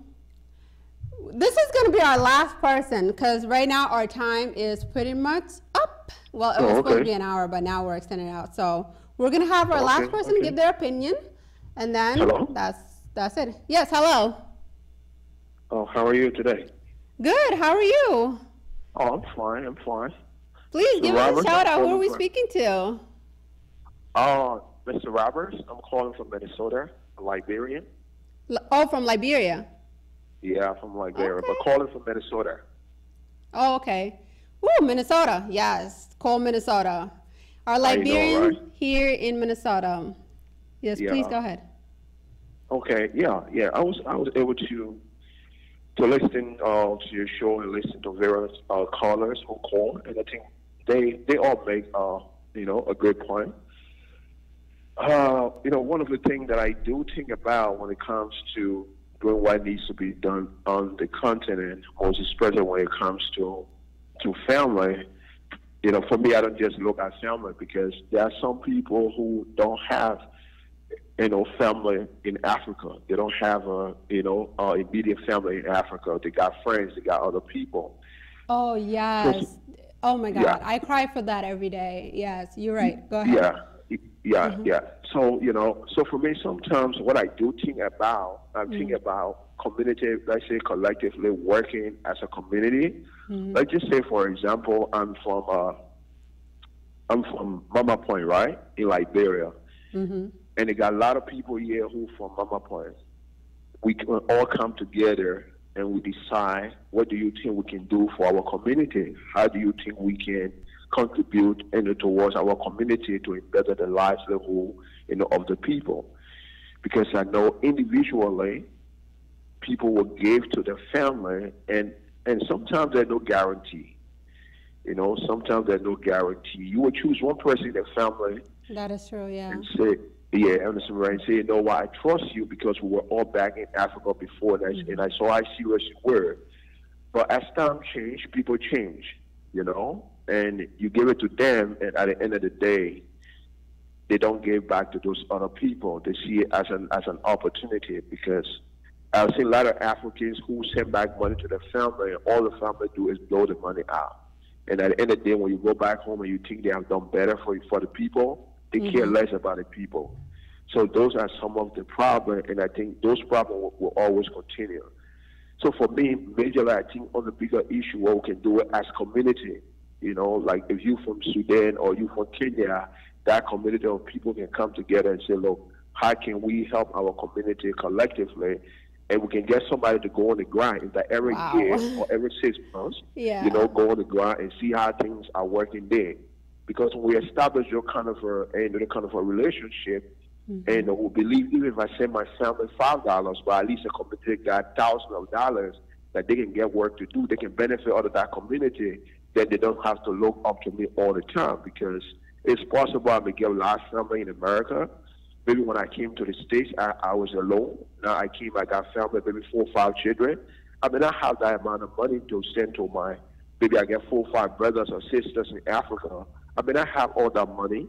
this is going to be our last person, because right now our time is pretty much up. Well, it was supposed to be an hour, but now we're extending it out. So we're going to have our last person give their opinion, and then that's it. Yes, hello. Oh, how are you today? Good, how are you? Oh, I'm fine, I'm fine. Please give us a shout out. Who are we speaking to? Mr. Roberts, I'm calling from Minnesota, a Liberian. Oh, from Liberia? Yeah, from Liberia, but calling from Minnesota. Oh, okay. Woo, Minnesota, yes, cold Minnesota. Our Liberian here in Minnesota. Yes, please go ahead. Okay, yeah. I was able to listen to your show and listen to various callers who call, and I think they all make a great point. One of the things that I do think about when it comes to doing what needs to be done on the continent, most especially when it comes to family. For me, I don't just look at family, because there are some people who don't have, family in Africa. They don't have immediate family in Africa. They got friends. They got other people. Oh, yes. Oh, my God. Yeah. I cry for that every day. Yes, you're right. Go ahead. Yeah. So for me, sometimes what I do think about, think about community, let's say collectively working as a community. Let's just say, for example, I'm from Mama Point, right, in Liberia, and they got a lot of people here who from Mama Point. We can all come together and we decide, what do you think we can do for our community? How do you think we can contribute towards our community to better the lives of the people? Because I know individually people will give to their family, and sometimes there's no guarantee. Sometimes there's no guarantee. You will choose one person in the family. That is true, yeah. And say, and say, I trust you because we were all back in Africa before, and I saw how serious you were. But as time change, people change, and you give it to them, and at the end of the day, they don't give back to those other people. They see it as an opportunity, because I've seen a lot of Africans who send back money to their family, and all the family do is blow the money out. And at the end of the day, when you go back home and you think they have done better for the people, they care less about the people. So those are some of the problems, and I think those problems will always continue. So for me, majorly, I think on the bigger issue, what we can do it as community, like if you from Sudan or you from Kenya, that community of people can come together and say, look, how can we help our community collectively? And we can get somebody to go on the ground in that every year or every 6 months, go on the ground and see how things are working there. Because when we establish your kind of a relationship, And who believe even if I send my family $5, but at least the community got thousands of dollars that they can get work to do, they can benefit out of that community, then they don't have to look up to me all the time, because it's possible I may get a large family in America. Maybe when I came to the States, I was alone. Now I came, I got family, maybe 4 or 5 children. I may not have that amount of money to send to my, maybe I get 4 or 5 brothers or sisters in Africa. I may not have all that money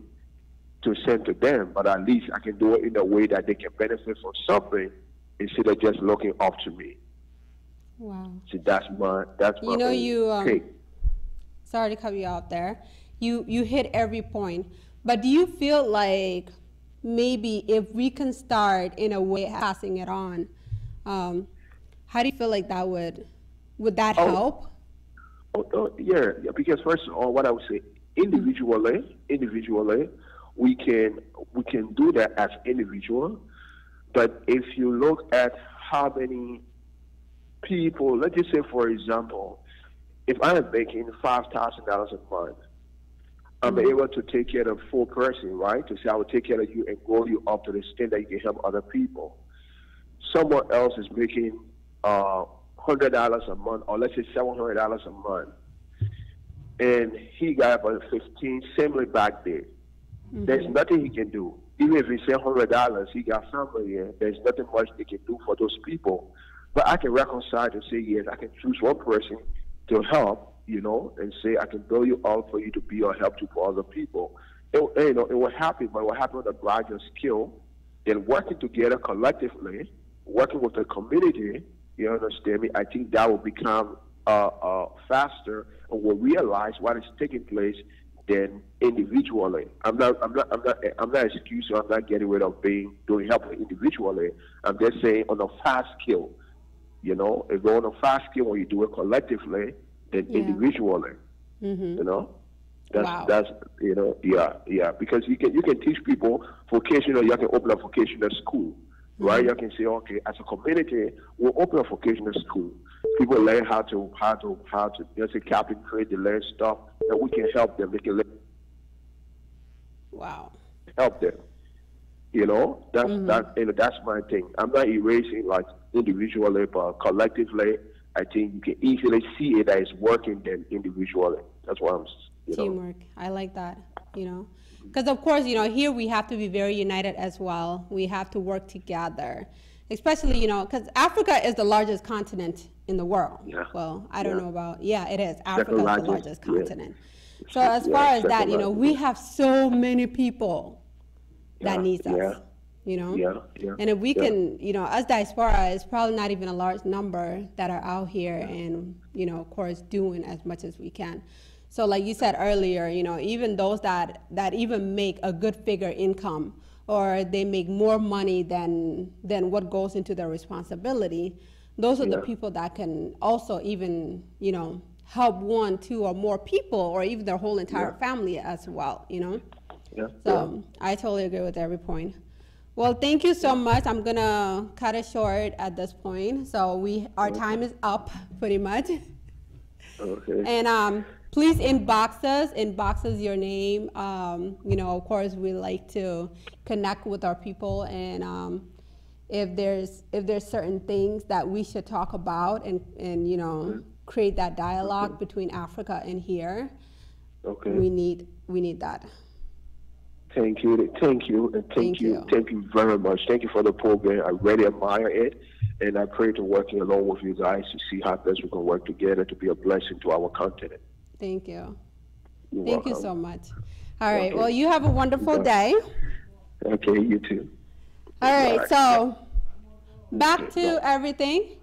to send to them, but at least I can do it in a way that they can benefit from something instead of just looking up to me. Wow. So that's my you know, take. Sorry to cut you out there. You hit every point, but do you feel like maybe if we can start in a way passing it on, how do you feel like that would that help? Yeah, because first of all, what I would say, individually, we can do that as individual. But if you look at how many people, let's just say for example, if I am making $5,000 a month, I'm able to take care of 4 person, right? To say I will take care of you and grow you up to the extent that you can help other people. Someone else is making $100 a month, or let's say $700 a month, and he got about 15 similar back there. There's nothing he can do. Even if he say $100, he got family, and there's nothing much they can do for those people. But I can reconcile to say, yes, I can choose one person to help, you know, and say I can build you up for you to be a help to for other people. It will happen, but it will happen with a larger skill. Then working together collectively, working with the community, you understand me? I think that will become faster, and we'll realize what is taking place than individually. I'm not excusing. I'm not getting rid of doing help individually. I'm just saying on a fast scale. You know, if you're on a fast scale when you do it collectively, than individually. You know, that's you know, because you can teach people vocational. You can open a vocational school, right? You can say, okay, as a community, we'll open a vocational school. People learn how to let's say captain trade, they learn stuff, and we can help them. They can learn. Wow. Help them. You know, that's my thing. I'm not erasing like individually, but collectively, I think you can easily see it as working than individually. That's what I'm. Teamwork. I like that. You know, because of course, you know, here we have to be very united as well. We have to work together, especially, you know, because Africa is the largest continent in the world. Yeah. Well, I don't know about. Yeah, it is. Africa is the largest continent. So as far as that, you know, we have so many people that needs us. You know, and if we can, you know, as Diapspora, it's probably not even a large number that are out here and, you know, of course, doing as much as we can. So like you said earlier, you know, even those that even make a good figure income, or they make more money than what goes into their responsibility, those are the people that can also even, you know, help 1, 2, or more people, or even their whole entire family as well, you know. So I totally agree with every point. Well, thank you so much. I'm gonna cut it short at this point. So our time is up pretty much. Okay. And please inbox us your name. You know, of course, we like to connect with our people, and if there's certain things that we should talk about, and you know, create that dialogue between Africa and here. Okay. We need that. Thank you, and thank you very much. Thank you for the program. I really admire it, and I pray to working along with you guys to see how best we can work together to be a blessing to our continent. Thank you. Thank you so much. All right. Well, you have a wonderful day. Okay, you too. All right. So back to everything.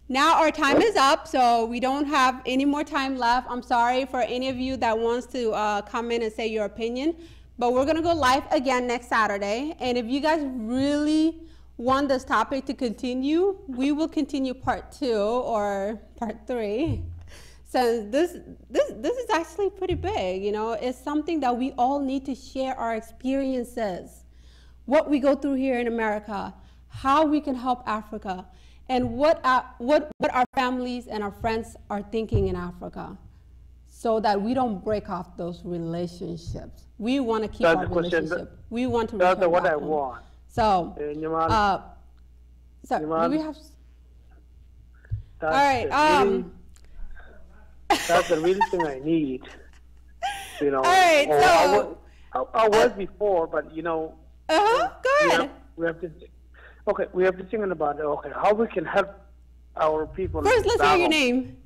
Now our time is up, so we don't have any more time left. I'm sorry for any of you that wants to come in and say your opinion. But we're going to go live again next Saturday. And if you guys really want this topic to continue, we will continue part 2 or part 3. So this is actually pretty big, you know. It's something that we all need to share our experiences, what we go through here in America, how we can help Africa, and what our families and our friends are thinking in Africa. so that we don't break off those relationships. We want to keep our relationship. We want to return that's what back I home. want. So, so do we have? All right. That's the real thing I need. You know. All right. So I was before, but you know. Go ahead. We have to. Okay, we have to think about how we can help our people. First, let's hear your name.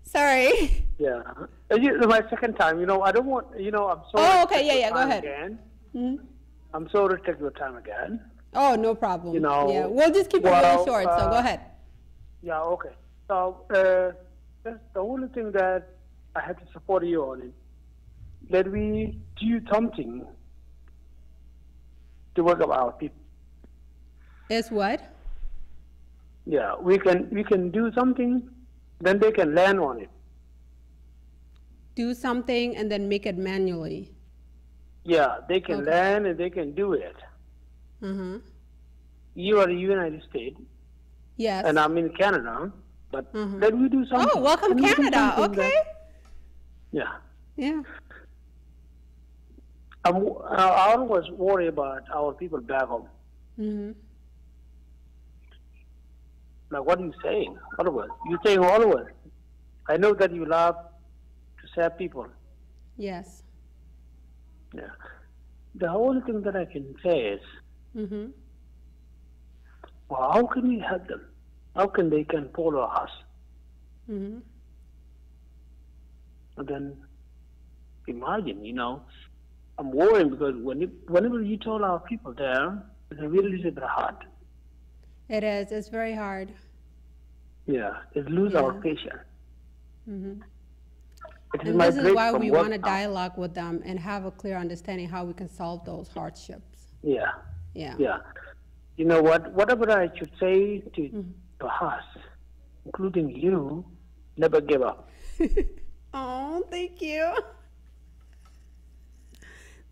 Sorry. Yeah, my second time. You know, I don't want. You know, I'm sorry. Oh, okay. Yeah. Go ahead. Mm-hmm. I'm sorry to take your time again. Oh, no problem. You know. Yeah, we'll just keep it really short. So go ahead. Yeah. Okay. So that's the only thing that I have to support you on it. That we do something to work about our people. Is what? Yeah, we can do something, then they can learn on it. Do something and then make it manually. Yeah, they can learn and they can do it. Mm-hmm. You are in the United States. Yes. And I'm in Canada, but then we do something. Oh, welcome Canada. Okay. Yeah. Yeah. I always worry about our people back home. Mm-hmm. Like, what are you saying? Always. You're saying always. I know that you love to serve people. Yes. Yeah. The only thing that I can say is, well, how can we help them? How can they can follow us? Mm-hmm. And then imagine, you know, I'm worried because whenever you told our people there, it's really a bit hard. It is. It's very hard. Yeah, it lose our patience. Mm-hmm. And this is why we want to dialogue with them and have a clear understanding how we can solve those hardships. Yeah. Yeah. Yeah. You know what? Whatever I should say to us, including you, never give up. Oh, thank you.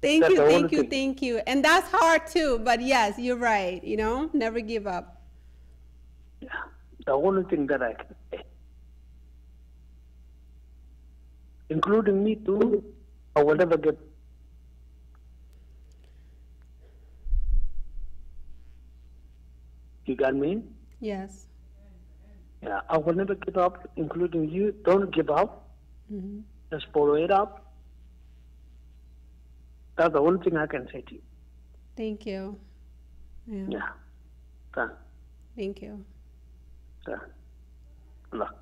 Thank you. And that's hard too, but yes, you're right. You know, never give up. Yeah, the only thing that I can say, including me too, I will never give. You got me? Yes. Yeah, I will never give up, including you. Don't give up. Mm-hmm. Just follow it up. That's the only thing I can say to you. Thank you. Yeah. Thank you. Good luck.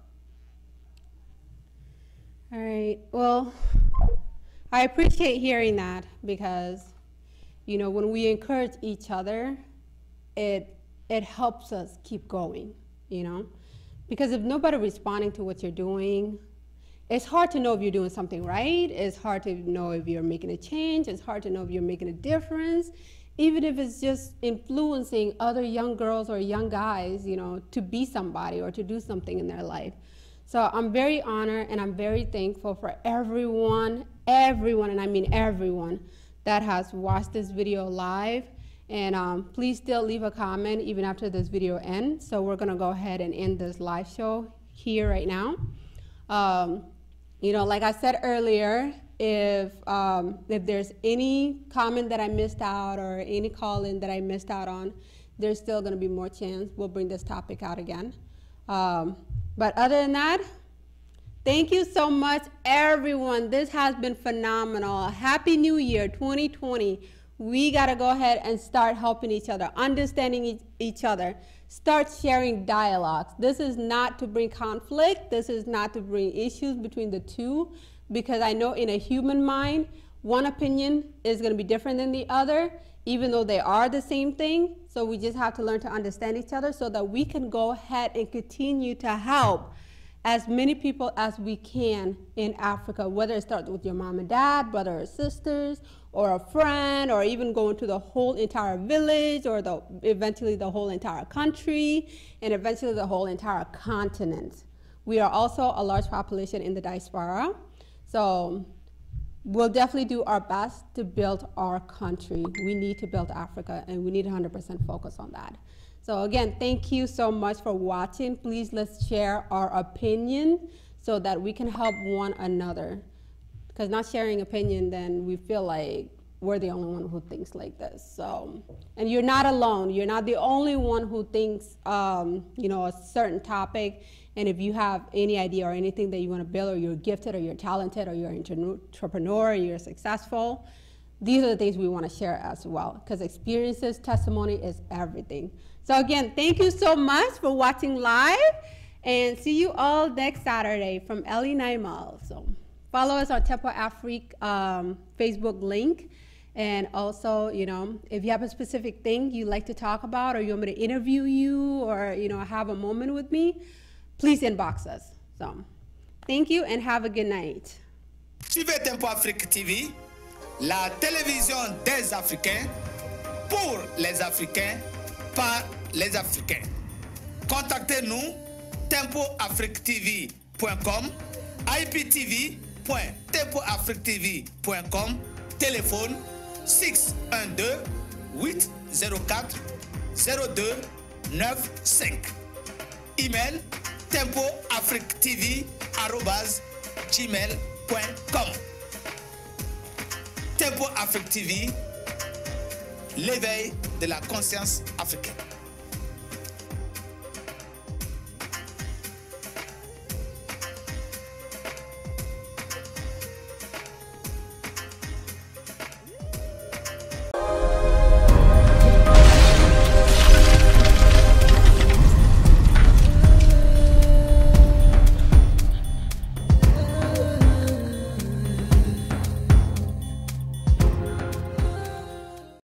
All right. Well, I appreciate hearing that because, you know, when we encourage each other, it helps us keep going, you know, because if nobody responding to what you're doing, it's hard to know if you're doing something right. It's hard to know if you're making a change. It's hard to know if you're making a difference, even if it's just influencing other young girls or young guys, you know, to be somebody or to do something in their life. So I'm very honored and I'm very thankful for everyone, and I mean everyone, that has watched this video live. And please still leave a comment even after this video ends. So we're gonna go ahead and end this live show here right now. You know, like I said earlier, if there's any comment that I missed out or any call-in that I missed out on, there's still gonna be more chance. We'll bring this topic out again. But other than that, thank you so much, everyone. This has been phenomenal. Happy New Year, 2020. We got to go ahead and start helping each other, understanding each other, start sharing dialogues. This is not to bring conflict. This is not to bring issues between the two, because I know in a human mind, one opinion is going to be different than the other, even though they are the same thing. So we just have to learn to understand each other so that we can go ahead and continue to help as many people as we can in Africa, whether it starts with your mom and dad, brother or sisters, or a friend, or even going to the whole entire village, or eventually the whole entire country, and eventually the whole entire continent. We are also a large population in the diaspora, so we'll definitely do our best to build our country. We need to build Africa, and we need 100% focus on that. So again, thank you so much for watching. Please let's share our opinion so that we can help one another. because not sharing opinion, then we feel like we're the only one who thinks like this. So, and you're not alone. You're not the only one who thinks, you know, a certain topic. And if you have any idea or anything that you want to build, or you're gifted, or you're talented, or you're an entrepreneur, or you're successful, these are the things we want to share as well, because experiences, testimony is everything. So again, thank you so much for watching live, and see you all next Saturday from Ellie Naimal. So follow us on Tempo Afrique Facebook link. And also, you know, if you have a specific thing you'd like to talk about, or you want me to interview you, or, you know, have a moment with me, please inbox us. So thank you and have a good night. Suivez Tempo Afrique TV, la télévision des Africains, pour les Africains, par les Africains. Contactez-nous tempoafriquetv.com, iptv.tempoafriquetv.com, téléphone 612-804-0295. Email tempoafriquetv@gmail.com. Tempo Afrique TV, l'éveil de la conscience africaine.